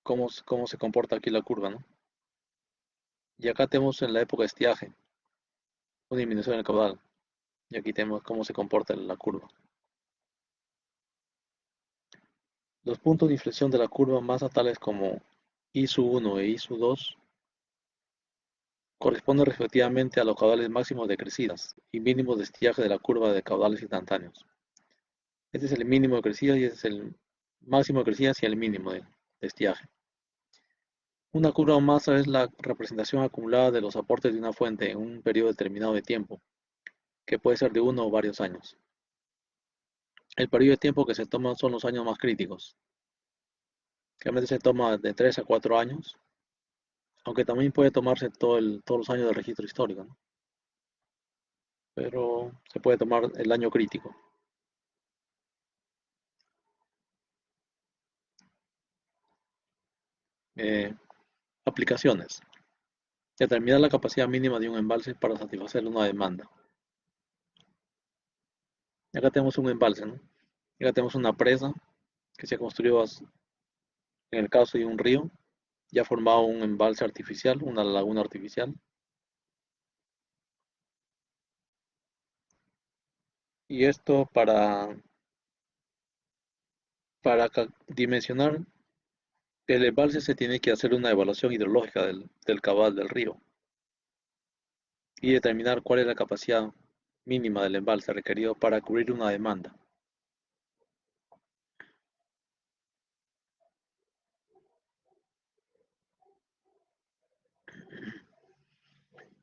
cómo se comporta aquí la curva, ¿no? Y acá tenemos en la época de estiaje una disminución del caudal y aquí tenemos cómo se comporta la curva. Los puntos de inflexión de la curva masa tales como I-1 e I-2 corresponden respectivamente a los caudales máximos de crecidas y mínimos de estiaje de la curva de caudales instantáneos. Este es el mínimo de crecidas y este es el máximo de crecidas y el mínimo de estiaje. Una curva masa es la representación acumulada de los aportes de una fuente en un periodo determinado de tiempo, que puede ser de uno o varios años. El periodo de tiempo que se toma son los años más críticos. Realmente se toma de 3 a 4 años, aunque también puede tomarse todos los años del registro histórico, ¿no? Pero se puede tomar el año crítico. Eh, Aplicaciones. Determinar la capacidad mínima de un embalse para satisfacer una demanda. Acá tenemos un embalse, ¿no? Acá tenemos una presa que se construyó en el caso de un río, ya ha formado un embalse artificial, una laguna artificial. Y esto para dimensionar el embalse se tiene que hacer una evaluación hidrológica del cabal del río y determinar cuál es la capacidad mínima del embalse requerido para cubrir una demanda.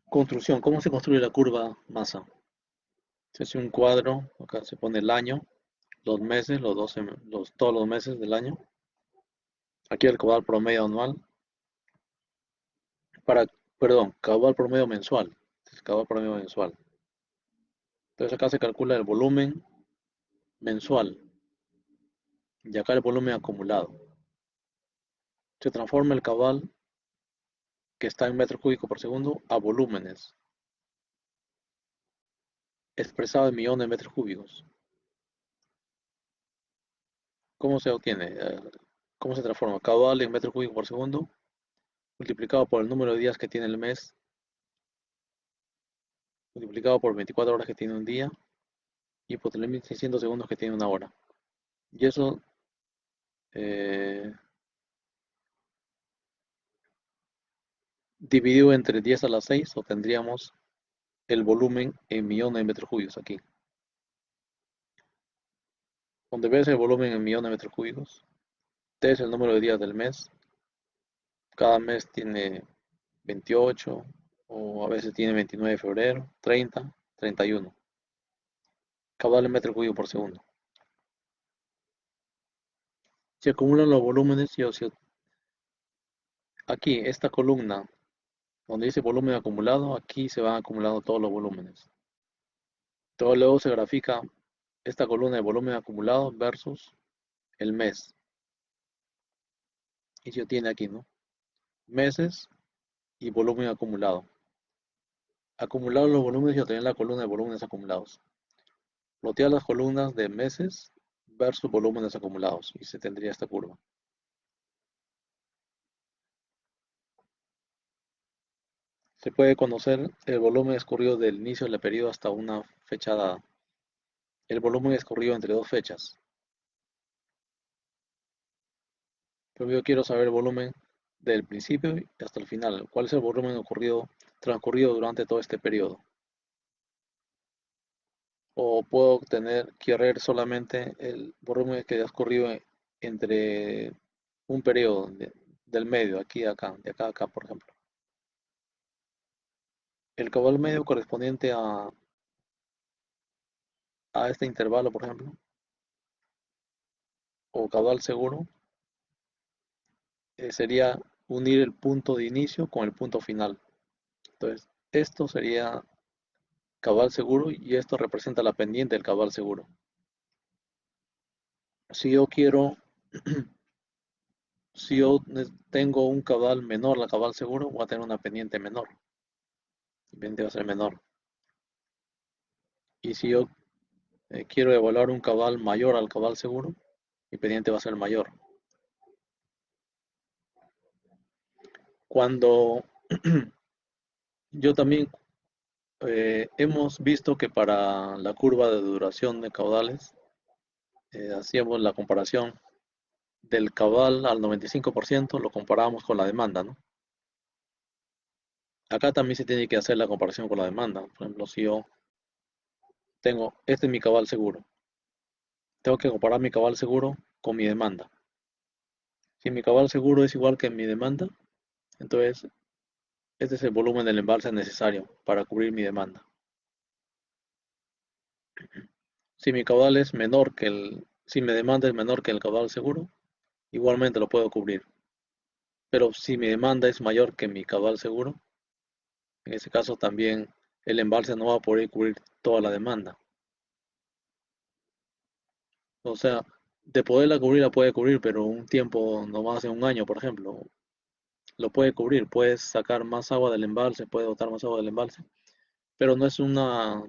Construcción. ¿Cómo se construye la curva masa? Se hace un cuadro, acá se pone el año, los meses, todos los meses del año. Aquí el caudal promedio anual. Caudal promedio mensual. Este es caudal promedio mensual. Entonces acá se calcula el volumen mensual y acá el volumen acumulado. Se transforma el caudal que está en metros cúbicos por segundo a volúmenes, expresado en millones de metros cúbicos. ¿Cómo se obtiene? ¿Cómo se transforma? Caudal en metros cúbicos por segundo multiplicado por el número de días que tiene el mes, multiplicado por 24 horas que tiene un día y por 3.600 segundos que tiene una hora. Y eso eh, dividido entre 10 a la 6 obtendríamos el volumen en millones de metros cúbicos aquí. Donde ves el volumen en millones de metros cúbicos, T es el número de días del mes. Cada mes tiene 28 o a veces tiene 29 de febrero, 30, 31. Caudal en metro cúbico por segundo. Se acumulan los volúmenes aquí, esta columna, donde dice volumen acumulado, aquí se van acumulando todos los volúmenes. Todo luego se grafica esta columna de volumen acumulado versus el mes. Y se obtiene aquí, ¿no? Meses y volumen acumulado. Acumulados los volúmenes y obtener la columna de volúmenes acumulados. Plotear las columnas de meses versus volúmenes acumulados y se tendría esta curva. Se puede conocer el volumen escurrido del inicio del periodo hasta una fecha dada. El volumen escurrido entre dos fechas. Pero yo quiero saber el volumen del principio hasta el final. ¿Cuál es el volumen transcurrido durante todo este periodo? O puedo querer solamente el volumen que ha escurrido entre un periodo del medio, aquí a acá, de acá a acá, por ejemplo. El caudal medio correspondiente a este intervalo, por ejemplo, o caudal seguro, sería unir el punto de inicio con el punto final. Entonces, esto sería caudal seguro y esto representa la pendiente del caudal seguro. Si yo quiero, si yo tengo un caudal menor al caudal seguro, voy a tener una pendiente menor. La pendiente va a ser menor. Y si yo quiero evaluar un caudal mayor al caudal seguro, mi pendiente va a ser mayor. Cuando yo también hemos visto que para la curva de duración de caudales, hacíamos la comparación del caudal al 95%, lo comparábamos con la demanda, ¿no? Acá también se tiene que hacer la comparación con la demanda. Por ejemplo, si yo tengo, este es mi caudal seguro, tengo que comparar mi caudal seguro con mi demanda. Si mi caudal seguro es igual que mi demanda, entonces este es el volumen del embalse necesario para cubrir mi demanda. Si mi caudal es menor que si mi demanda es menor que el caudal seguro, igualmente lo puedo cubrir. Pero si mi demanda es mayor que mi caudal seguro, en ese caso también el embalse no va a poder cubrir toda la demanda. O sea, de poderla cubrir, la puede cubrir, pero un tiempo, no más de un año, por ejemplo, lo puede cubrir. Puedes sacar más agua del embalse, puede botar más agua del embalse, pero no es una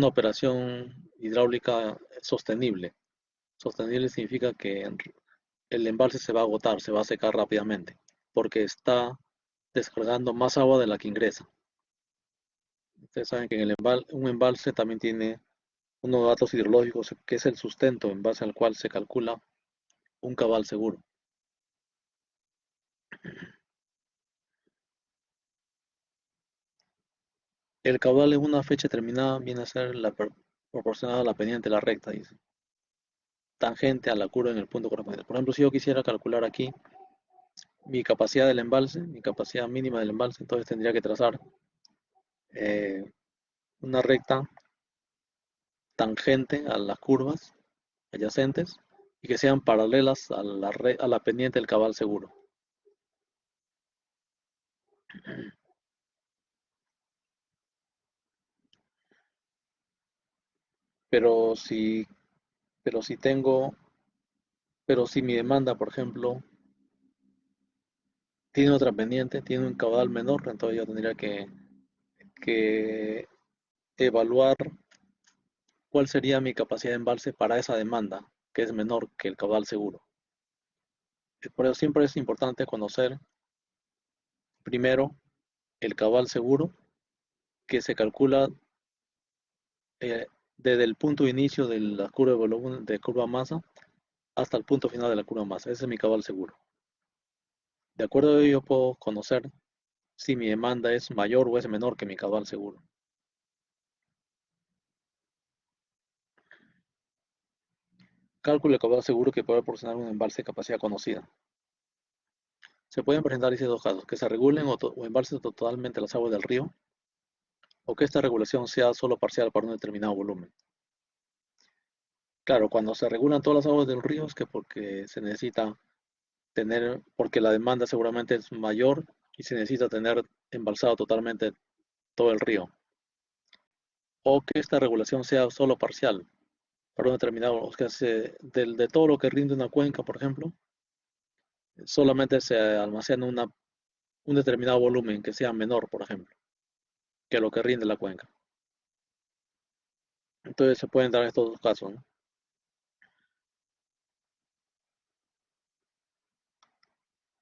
operación hidráulica sostenible. Sostenible significa que el embalse se va a agotar, se va a secar rápidamente, porque está descargando más agua de la que ingresa. Ustedes saben que en un embalse también tiene unos datos hidrológicos que es el sustento en base al cual se calcula un cabal seguro. El caudal en una fecha determinada viene a ser proporcionada a la pendiente de la recta, dice, tangente a la curva en el punto correspondiente. Por ejemplo, si yo quisiera calcular aquí mi capacidad del embalse, mi capacidad mínima del embalse, entonces tendría que trazar eh, una recta tangente a las curvas adyacentes y que sean paralelas a la pendiente del cabal seguro. Pero si, pero si tengo, pero si mi demanda, por ejemplo, tiene otra pendiente, tiene un caudal menor, entonces yo tendría que evaluar cuál sería mi capacidad de embalse para esa demanda, que es menor que el caudal seguro. Por eso siempre es importante conocer primero el caudal seguro, que se calcula eh, desde el punto de inicio de la curva de volumen de curva masa hasta el punto final de la curva masa. Ese es mi caudal seguro. De acuerdo a ello, yo puedo conocer si mi demanda es mayor o es menor que mi caudal seguro. Cálculo de caudal seguro que puede proporcionar un embalse de capacidad conocida. Se pueden presentar dice dos casos, que se regulen o embalsen totalmente las aguas del río, o que esta regulación sea solo parcial para un determinado volumen. Claro, cuando se regulan todas las aguas del río es que porque se necesita tener, porque la demanda seguramente es mayor y se necesita tener embalsado totalmente todo el río. O que esta regulación sea solo parcial para un determinado, o sea, de todo lo que rinde una cuenca, por ejemplo, solamente se almacena un determinado volumen que sea menor, por ejemplo, que lo que rinde la cuenca. Entonces se pueden dar estos dos casos, ¿no?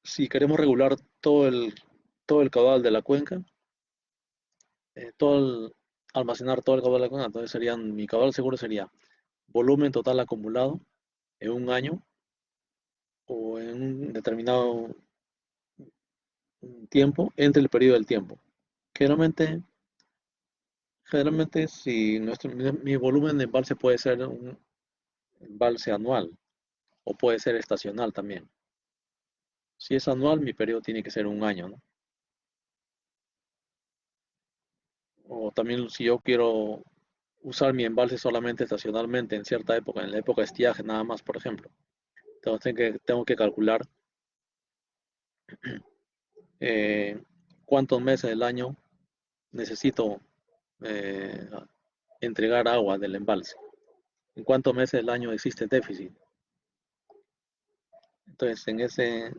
Si queremos regular todo el caudal de la cuenca, almacenar todo el caudal de la cuenca, entonces mi caudal seguro sería volumen total acumulado en un año o en un determinado tiempo entre el periodo del tiempo. Generalmente, generalmente si mi volumen de embalse puede ser un embalse anual o puede ser estacional también. Si es anual, mi periodo tiene que ser un año, ¿no? O también si yo quiero usar mi embalse solamente estacionalmente en cierta época, en la época de estiaje nada más, por ejemplo. Entonces tengo que calcular eh, cuántos meses del año necesito eh, entregar agua del embalse. En cuántos meses del año existe déficit. Entonces, en ese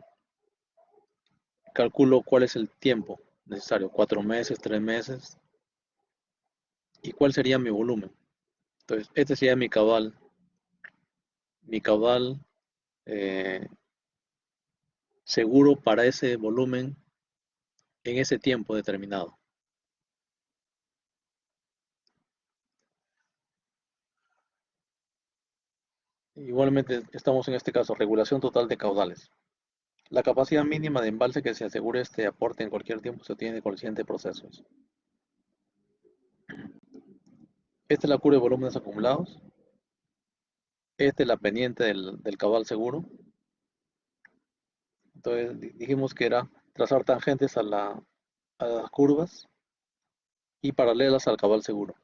calculo cuál es el tiempo necesario, 4 meses, 3 meses, y cuál sería mi volumen. Entonces, este sería mi caudal eh, seguro para ese volumen en ese tiempo determinado. Igualmente, estamos en este caso, regulación total de caudales. La capacidad mínima de embalse que se asegure este aporte en cualquier tiempo se obtiene con los siguientes procesos. Esta es la curva de volúmenes acumulados. Esta es la pendiente del caudal seguro. Entonces dijimos que era trazar tangentes a las curvas y paralelas al caudal seguro.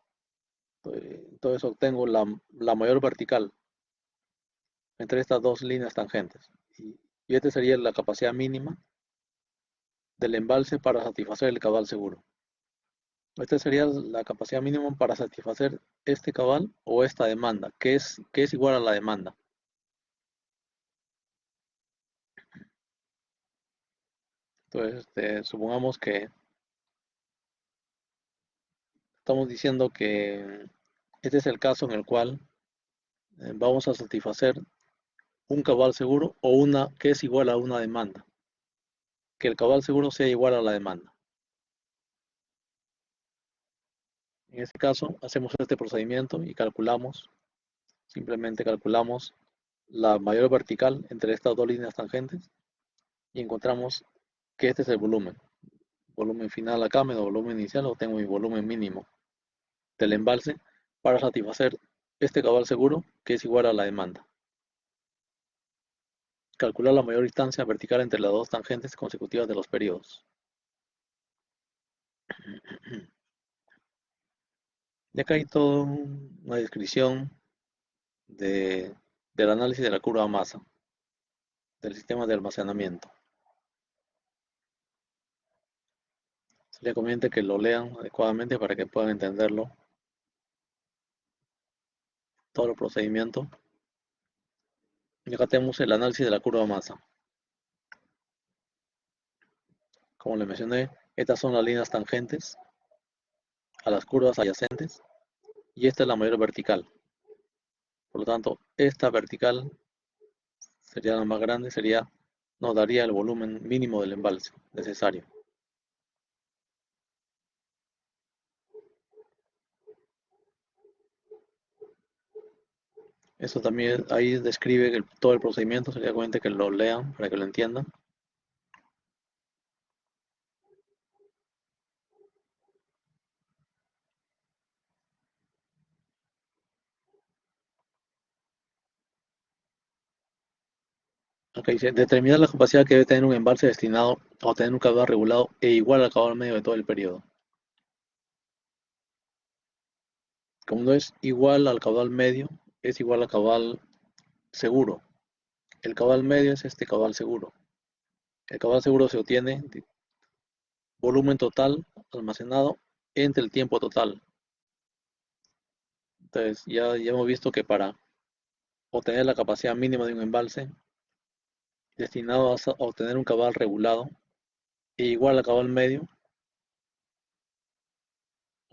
Entonces obtengo la mayor vertical entre estas dos líneas tangentes. Y esta sería la capacidad mínima del embalse para satisfacer el caudal seguro. Esta sería la capacidad mínima para satisfacer este caudal o esta demanda, que es igual a la demanda. Entonces, supongamos que estamos diciendo que este es el caso en el cual vamos a satisfacer un caudal seguro o una que es igual a una demanda, que el caudal seguro sea igual a la demanda. En este caso, hacemos este procedimiento y simplemente calculamos la mayor vertical entre estas dos líneas tangentes y encontramos que este es el volumen final acá menos volumen inicial, obtengo mi volumen mínimo del embalse para satisfacer este caudal seguro que es igual a la demanda. Calcular la mayor distancia vertical entre las dos tangentes consecutivas de los periodos. Y acá hay toda una descripción del análisis de la curva masa del sistema de almacenamiento. Sería conveniente que lo lean adecuadamente para que puedan entenderlo, todo el procedimiento. Y acá tenemos el análisis de la curva masa. Como les mencioné, estas son las líneas tangentes a las curvas adyacentes y esta es la mayor vertical. Por lo tanto, esta vertical sería la más grande, nos daría el volumen mínimo del embalse necesario. Eso también ahí describe todo el procedimiento, sería conveniente que lo lean para que lo entiendan. Acá dice, determinar la capacidad que debe tener un embalse destinado a obtener un caudal regulado e igual al caudal medio de todo el periodo. Como no es igual al caudal medio, es igual al caudal seguro. El caudal medio es este caudal seguro. El caudal seguro se obtiene de volumen total almacenado entre el tiempo total. Entonces ya hemos visto que para obtener la capacidad mínima de un embalse destinado a obtener un caudal regulado e igual al caudal medio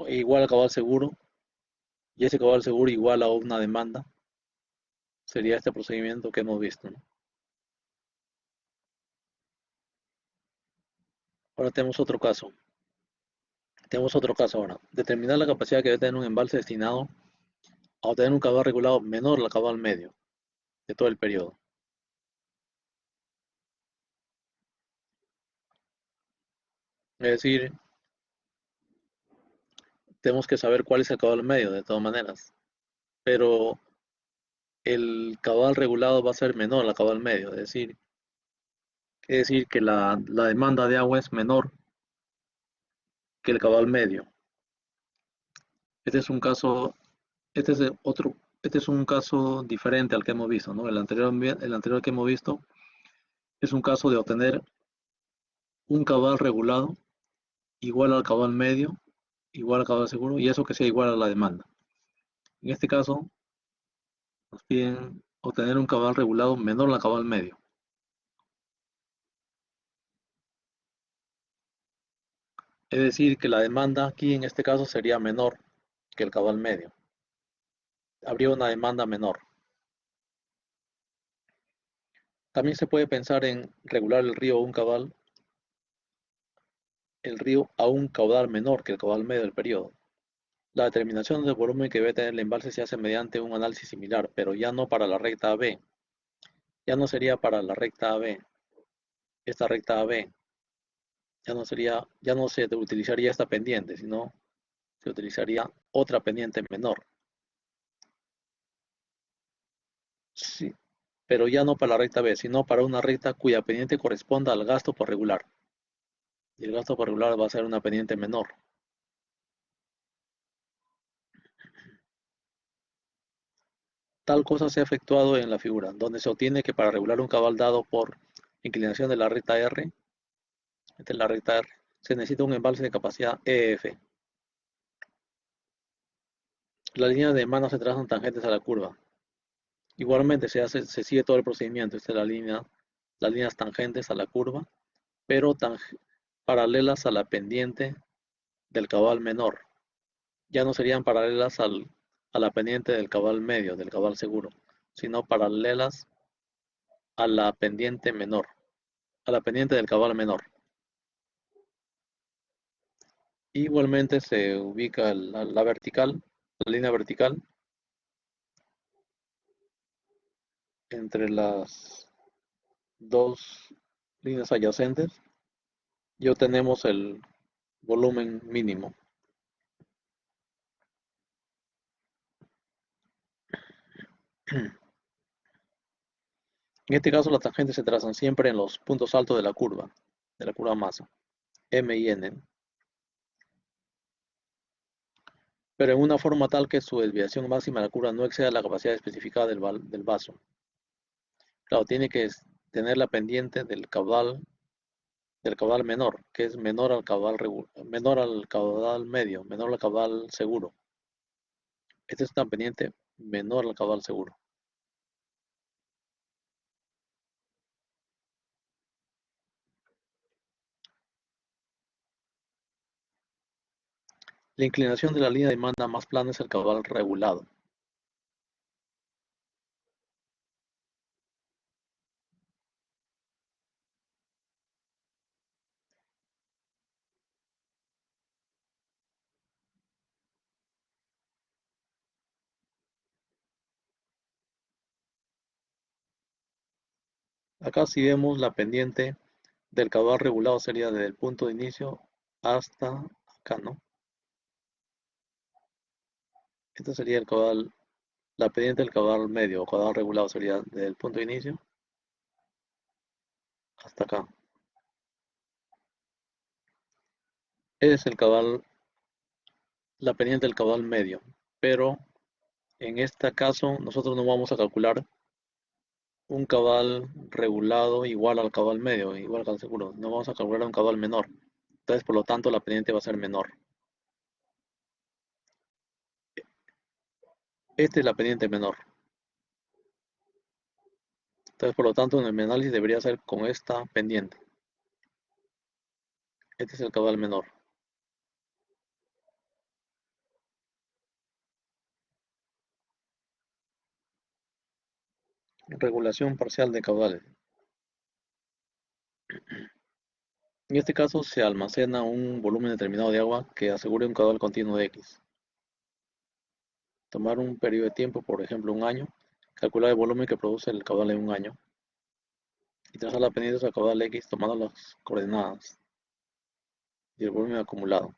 e igual al caudal seguro y ese caudal seguro igual a una demanda, sería este procedimiento que hemos visto, ¿no? Ahora tenemos otro caso. Ahora. Determinar la capacidad que debe tener un embalse destinado a obtener un caudal regulado menor al caudal medio de todo el periodo. Es decir, tenemos que saber cuál es el caudal medio de todas maneras, pero el caudal regulado va a ser menor al caudal medio, es decir, es decir, que la demanda de agua es menor que el caudal medio. Este es un caso, este es otro, este es un caso diferente al que hemos visto, ¿no? El anterior que hemos visto es un caso de obtener un caudal regulado igual al caudal medio, igual al caudal seguro, y eso que sea igual a la demanda. En este caso, nos piden obtener un caudal regulado menor al caudal medio. Es decir, que la demanda aquí en este caso sería menor que el caudal medio. Habría una demanda menor. También se puede pensar en regular el río a un caudal menor que el caudal medio del periodo. La determinación del volumen que debe tener el embalse se hace mediante un análisis similar, pero ya no para la recta AB. Ya no sería para la recta AB. Esta recta AB ya no se utilizaría esta pendiente, sino se utilizaría otra pendiente menor. Sí, pero ya no para la recta B, sino para una recta cuya pendiente corresponda al gasto por regular. Y el gasto por regular va a ser una pendiente menor. Tal cosa se ha efectuado en la figura, donde se obtiene que para regular un cabal dado por inclinación de la recta R, esta es la recta R, se necesita un embalse de capacidad EF. Las líneas de mano se trazan tangentes a la curva. Igualmente se sigue todo el procedimiento. Esta es las líneas tangentes a la curva, pero paralelas a la pendiente del caudal menor. Ya no serían paralelas a la pendiente del caudal medio, del caudal seguro, sino paralelas a la pendiente menor, a la pendiente del caudal menor. Igualmente se ubica la vertical, la línea vertical, entre las dos líneas adyacentes y obtenemos el volumen mínimo. En este caso las tangentes se trazan siempre en los puntos altos de la curva masa, M y N, pero en una forma tal que su desviación máxima de la curva no exceda la capacidad especificada del vaso. Claro, tiene que tener la pendiente del caudal menor, que es menor al caudal medio, menor al caudal seguro. Esta es una pendiente menor al caudal seguro. La inclinación de la línea de demanda más plana es el caudal regulado. Acá si vemos la pendiente del caudal regulado sería desde el punto de inicio hasta acá, ¿no? Este sería la pendiente del caudal medio o caudal regulado sería desde el punto de inicio hasta acá. Ese es la pendiente del caudal medio, pero en este caso nosotros no vamos a calcular un caudal regulado igual al caudal medio, igual al caudal seguro, no vamos a calcular un caudal menor. Entonces, por lo tanto, la pendiente va a ser menor. Esta es la pendiente menor. Entonces, por lo tanto, en mi análisis debería ser con esta pendiente. Este es el caudal menor. Regulación parcial de caudales. En este caso se almacena un volumen determinado de agua que asegure un caudal continuo de X. Tomar un periodo de tiempo, por ejemplo un año, calcular el volumen que produce el caudal en un año y trazar la pendiente al caudal X tomando las coordenadas y el volumen acumulado.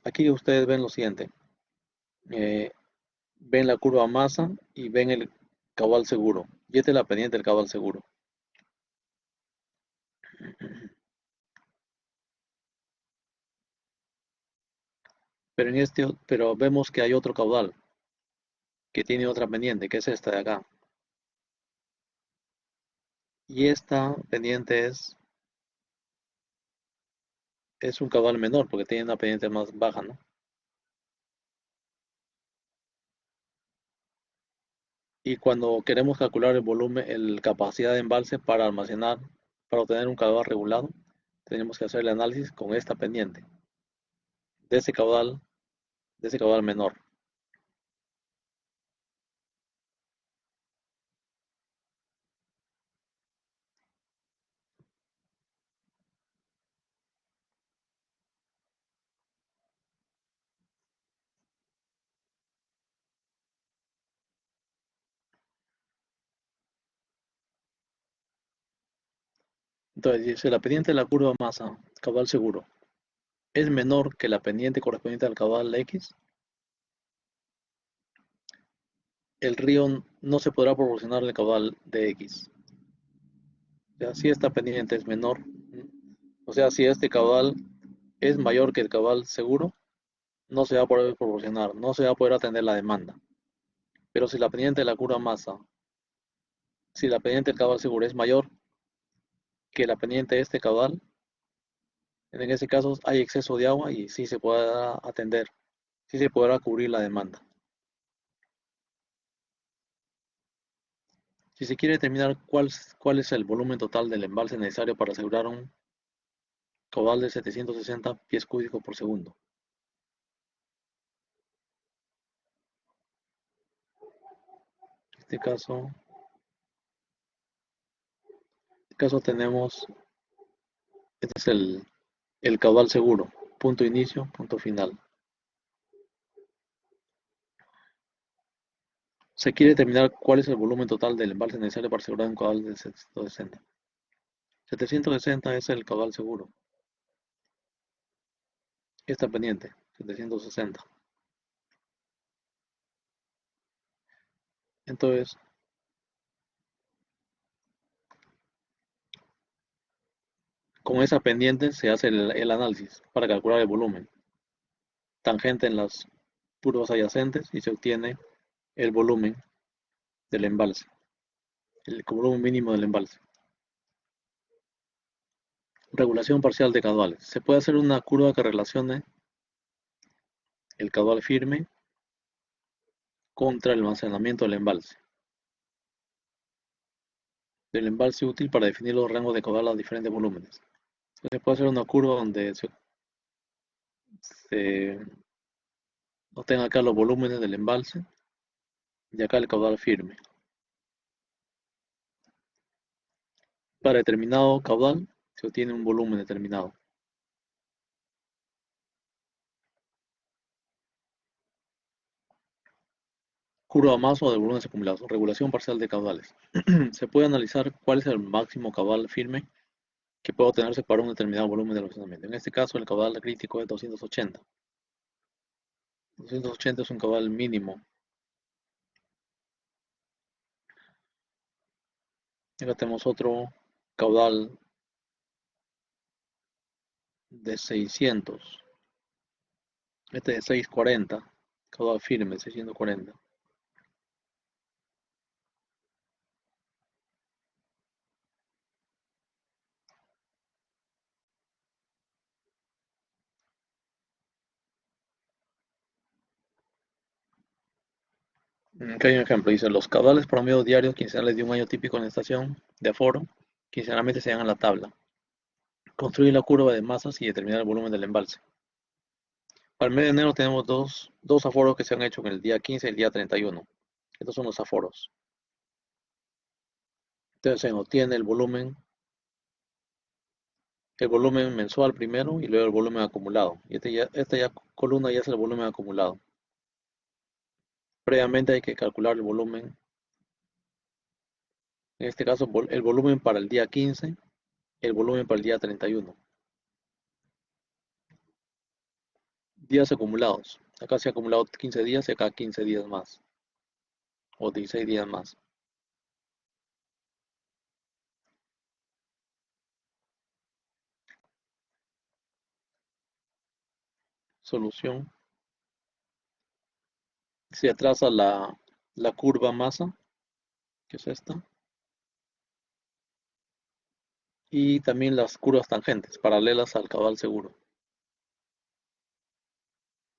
Aquí ustedes ven lo siguiente. Eh, ven la curva masa y ven el caudal seguro. Y esta es la pendiente del caudal seguro. Pero vemos que hay otro caudal que tiene otra pendiente, que es esta de acá. Y esta pendiente es un caudal menor porque tiene una pendiente más baja, ¿no? Y cuando queremos calcular el volumen, la capacidad de embalse para almacenar, para obtener un caudal regulado, tenemos que hacer el análisis con esta pendiente, de ese caudal, de ese caudal menor. Entonces dice, la pendiente de la curva masa, caudal seguro, es menor que la pendiente correspondiente al caudal X, el río no se podrá proporcionar el caudal de X. O sea, si esta pendiente es menor, o sea, si este caudal es mayor que el caudal seguro, no se va a poder proporcionar, no se va a poder atender la demanda. Pero si la pendiente de la curva masa, si la pendiente del caudal seguro es mayor que la pendiente de este caudal, en ese caso hay exceso de agua y sí se podrá atender, sí se podrá cubrir la demanda. Si se quiere determinar cuál es el volumen total del embalse necesario para asegurar un caudal de 760 pies cúbicos por segundo. En este caso tenemos, este es el caudal seguro, punto inicio, punto final. Se quiere determinar cuál es el volumen total del embalse necesario para asegurar un caudal de 760. 760 es el caudal seguro. Esta pendiente, 760. Entonces, con esa pendiente se hace el análisis para calcular el volumen. Tangente en las curvas adyacentes y se obtiene el volumen del embalse, el volumen mínimo del embalse. Regulación parcial de caudales. Se puede hacer una curva que relacione el caudal firme contra el almacenamiento del embalse útil para definir los rangos de caudal a diferentes volúmenes. Se puede hacer una curva donde se obtenga acá los volúmenes del embalse y acá el caudal firme. Para determinado caudal se obtiene un volumen determinado. Curva Maso de volúmenes acumulados. Regulación parcial de caudales. Se puede analizar cuál es el máximo caudal firme que puede obtenerse para un determinado volumen de almacenamiento. En este caso, el caudal crítico es 280. 280 es un caudal mínimo. Acá tenemos otro caudal de 600. Este es 640. Caudal firme, 640. Aquí hay un ejemplo. Dice, los caudales promedio diarios quincenales de un año típico en la estación de aforo, quincenalmente se dan en la tabla. Construir la curva de masas y determinar el volumen del embalse. Para el mes de enero tenemos dos aforos que se han hecho en el día 15 y el día 31. Estos son los aforos. Entonces se obtiene el volumen mensual primero y luego el volumen acumulado. Y esta columna ya es el volumen acumulado. Previamente hay que calcular el volumen, en este caso el volumen para el día 15, el volumen para el día 31. Días acumulados. Acá se ha acumulado 15 días y acá 15 días más. o 16 días más. Solución. Se atrasa la curva masa, que es esta, y también las curvas tangentes, paralelas al caudal seguro.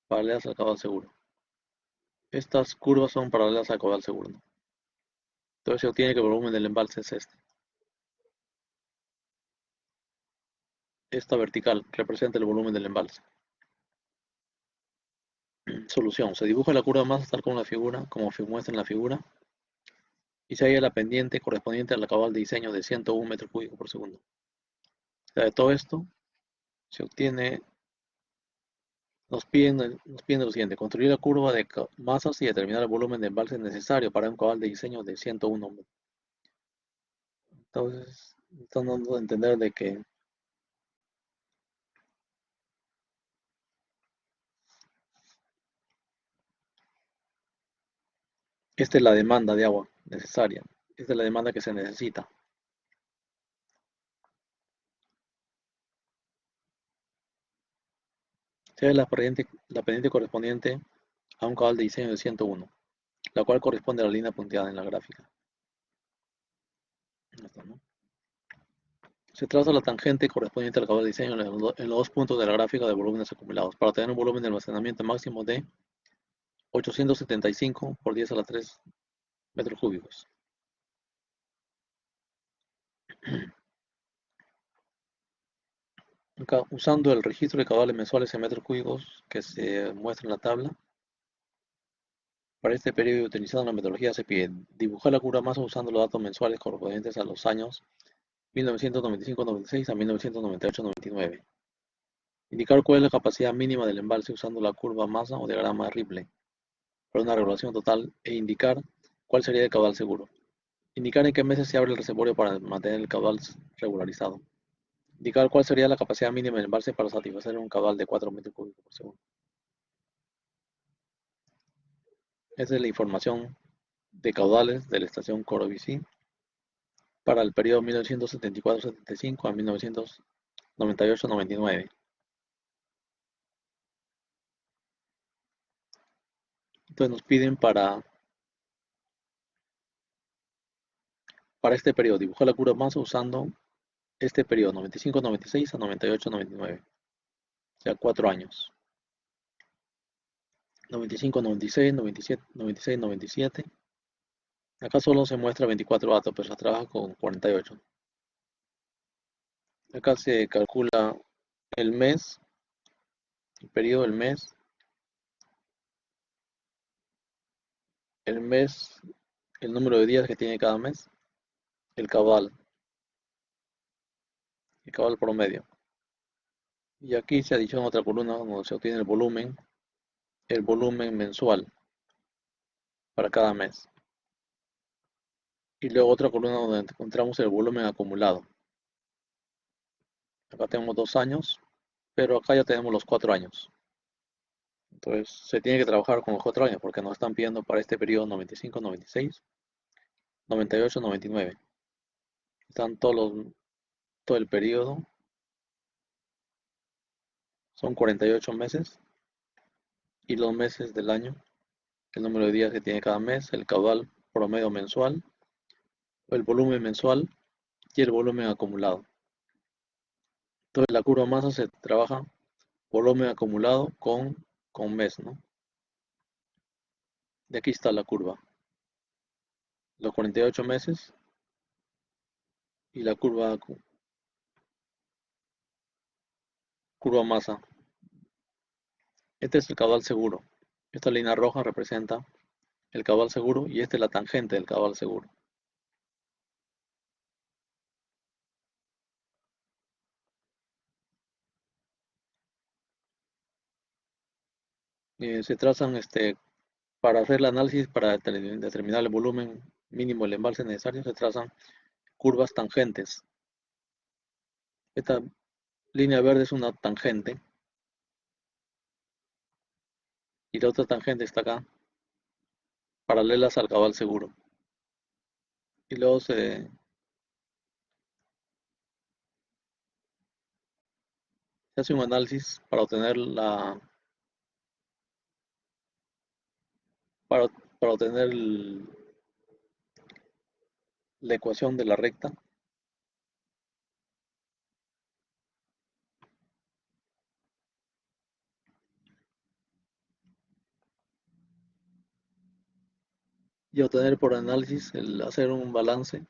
Paralelas al caudal seguro. Estas curvas son paralelas al caudal seguro, ¿no? Entonces se obtiene que el volumen del embalse es este. Esta vertical representa el volumen del embalse. Solución. Se dibuja la curva masa tal como la figura, como se muestra en la figura, y se halla la pendiente correspondiente al caudal de diseño de 101 metros cúbicos por segundo. O sea, de todo esto se obtiene, nos piden lo siguiente: construir la curva de masas y determinar el volumen de embalse necesario para un caudal de diseño de 101 metros. Entonces, están dando a entender de que esta es la demanda de agua necesaria. Esta es la demanda que se necesita. Se ve la pendiente correspondiente a un caudal de diseño de 101, la cual corresponde a la línea punteada en la gráfica. Esta, ¿no? Se traza la tangente correspondiente al caudal de diseño en los dos puntos de la gráfica de volúmenes acumulados para tener un volumen de almacenamiento máximo de 875 por 10 a la 3 metros cúbicos. Acá, usando el registro de caudales mensuales en metros cúbicos que se muestra en la tabla, para este periodo utilizando la metodología se pide dibujar la curva masa usando los datos mensuales correspondientes a los años 1995-96 a 1998-99. Indicar cuál es la capacidad mínima del embalse usando la curva masa o diagrama de Ripley para una regulación total e indicar cuál sería el caudal seguro. Indicar en qué meses se abre el reservorio para mantener el caudal regularizado. Indicar cuál sería la capacidad mínima del embalse para satisfacer un caudal de 4 metros cúbicos por segundo. Esa es la información de caudales de la estación Corobici para el periodo 1974-75 a 1998-99. Entonces nos piden para este periodo dibujar la curva masa usando este periodo 95-96 a 98-99, o sea, 4 años. 95-96, 97, 96-97. Acá solo se muestra 24 datos, pero se trabaja con 48. Acá se calcula el mes, el periodo del mes, el número de días que tiene cada mes, el caudal promedio. Y aquí se adiciona otra columna donde se obtiene el volumen mensual para cada mes. Y luego otra columna donde encontramos el volumen acumulado. Acá tenemos 2 años, pero acá ya tenemos los 4 años. Entonces se tiene que trabajar con los 4 años porque nos están pidiendo para este periodo 95, 96, 98, 99. Están todo el periodo, son 48 meses, y los meses del año, el número de días que tiene cada mes, el caudal promedio mensual, el volumen mensual y el volumen acumulado. Entonces la curva masa se trabaja volumen acumulado con mes, ¿no? De aquí está la curva. Los 48 meses y la curva masa. Este es el caudal seguro. Esta línea roja representa el caudal seguro y esta es la tangente del caudal seguro. Se trazan para hacer el análisis, para determinar el volumen mínimo del embalse necesario, se trazan curvas tangentes. Esta línea verde es una tangente y la otra tangente está acá. paralelas al cabal seguro. Y luego se hace un análisis para, para obtener la ecuación de la recta y obtener por análisis hacer un balance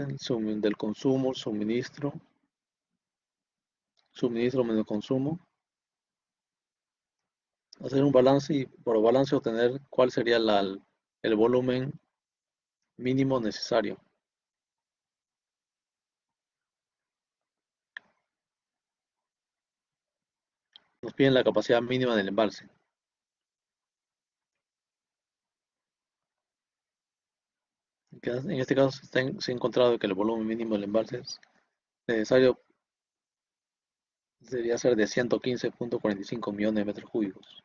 del consumo, suministro menos consumo, hacer un balance y por balance obtener cuál sería el volumen mínimo necesario. Nos piden la capacidad mínima del embalse. En este caso se ha encontrado que el volumen mínimo del embalse es necesario debería ser de 115,45 millones de metros cúbicos.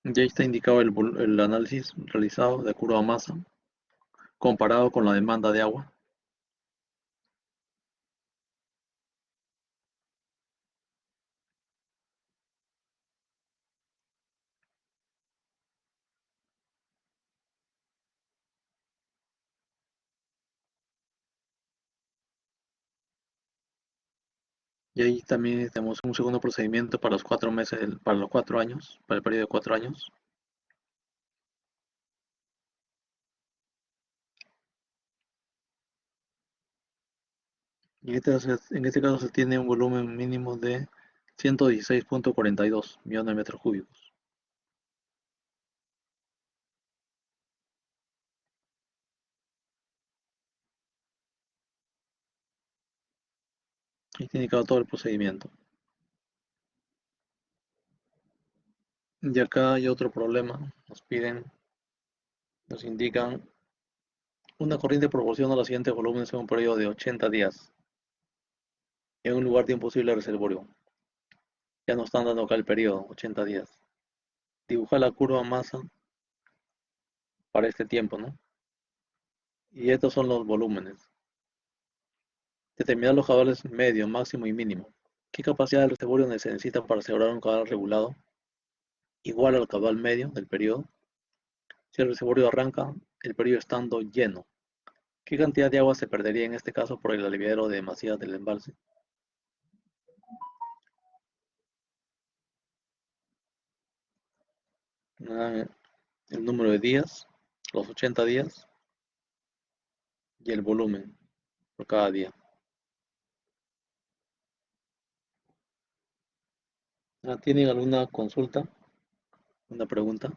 Ya está indicado el análisis realizado de curva masa comparado con la demanda de agua. Y ahí también tenemos un segundo procedimiento para los 4 meses, para los 4 años, para el periodo de 4 años. Y en este caso se tiene un volumen mínimo de 116,42 millones de metros cúbicos. Ahí está indicado todo el procedimiento. Y acá hay otro problema. Nos indican una corriente proporciona los siguientes volúmenes en un periodo de 80 días en un lugar de un posible reservorio. Ya nos están dando acá el periodo, 80 días. Dibujar la curva masa para este tiempo, ¿no? Y estos son los volúmenes. Determinar los cabales medio, máximo y mínimo. ¿Qué capacidad del reservorio se necesita para asegurar un cabal regulado igual al cabal medio del periodo? Si el reservorio arranca el periodo estando lleno, ¿qué cantidad de agua se perdería en este caso por el aliviadero de masía del embalse? Ah, el número de días, los 80 días y el volumen por cada día. ¿Tienen alguna consulta? ¿Una pregunta?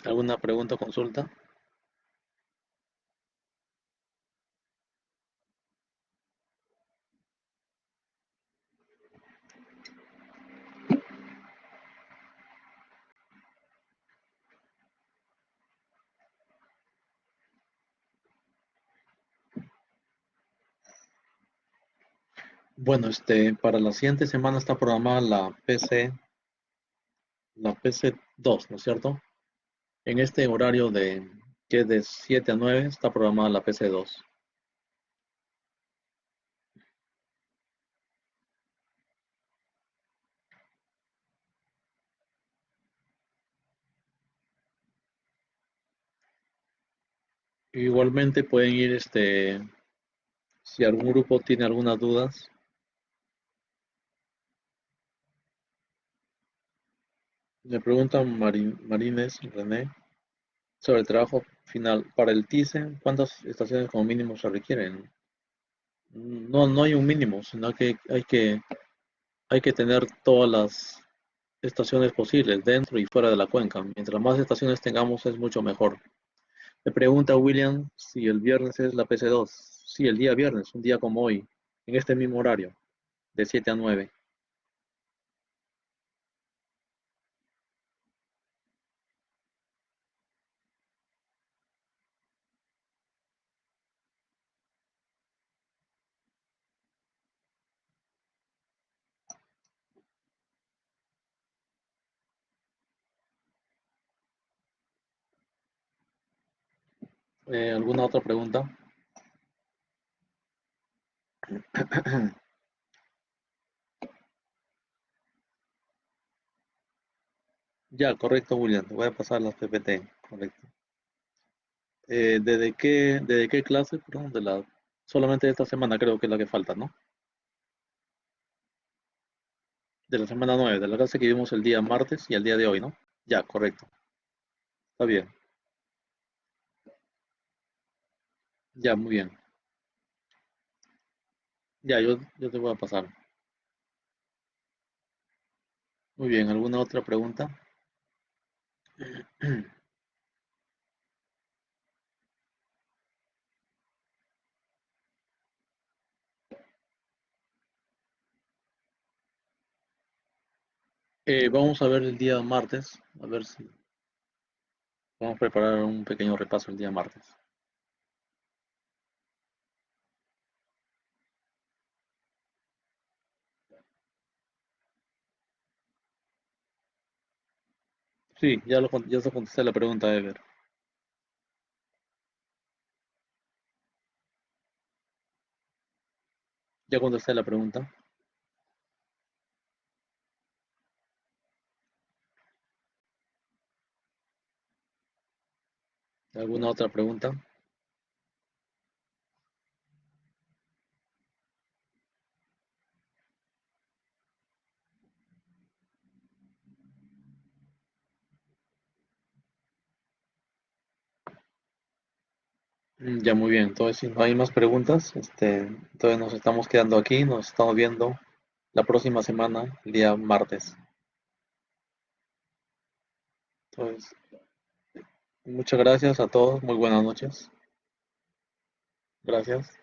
¿Alguna pregunta o consulta? Bueno, para la siguiente semana está programada la PC2, ¿no es cierto? En este horario que es de 7 a 9 está programada la PC2. Igualmente pueden ir, si algún grupo tiene algunas dudas, le preguntan Marines René sobre el trabajo final. Para el TICE, ¿cuántas estaciones como mínimo se requieren? No, no hay un mínimo, sino que hay que tener todas las estaciones posibles dentro y fuera de la cuenca. Mientras más estaciones tengamos es mucho mejor. Me pregunta William si el viernes es la PC2. Sí, el día viernes, un día como hoy, en este mismo horario, de 7 a 9. ¿Alguna otra pregunta? Ya, correcto, William. Te voy a pasar las PPT. Correcto. ¿Desde qué clase? Perdón, solamente de esta semana creo que es la que falta, ¿no? De la semana 9, de la clase que vimos el día martes y el día de hoy, ¿no? Ya, correcto. Está bien. Ya, muy bien. Ya, yo te voy a pasar. Muy bien, ¿alguna otra pregunta? Vamos a ver el día martes, a ver si vamos a preparar un pequeño repaso el día martes. Sí, ya se contesté la pregunta, Ever. Ya contesté la pregunta. ¿Alguna otra pregunta? Ya, muy bien. Entonces, si no hay más preguntas, entonces nos estamos quedando aquí, nos estamos viendo la próxima semana, el día martes. Entonces, muchas gracias a todos, muy buenas noches. Gracias.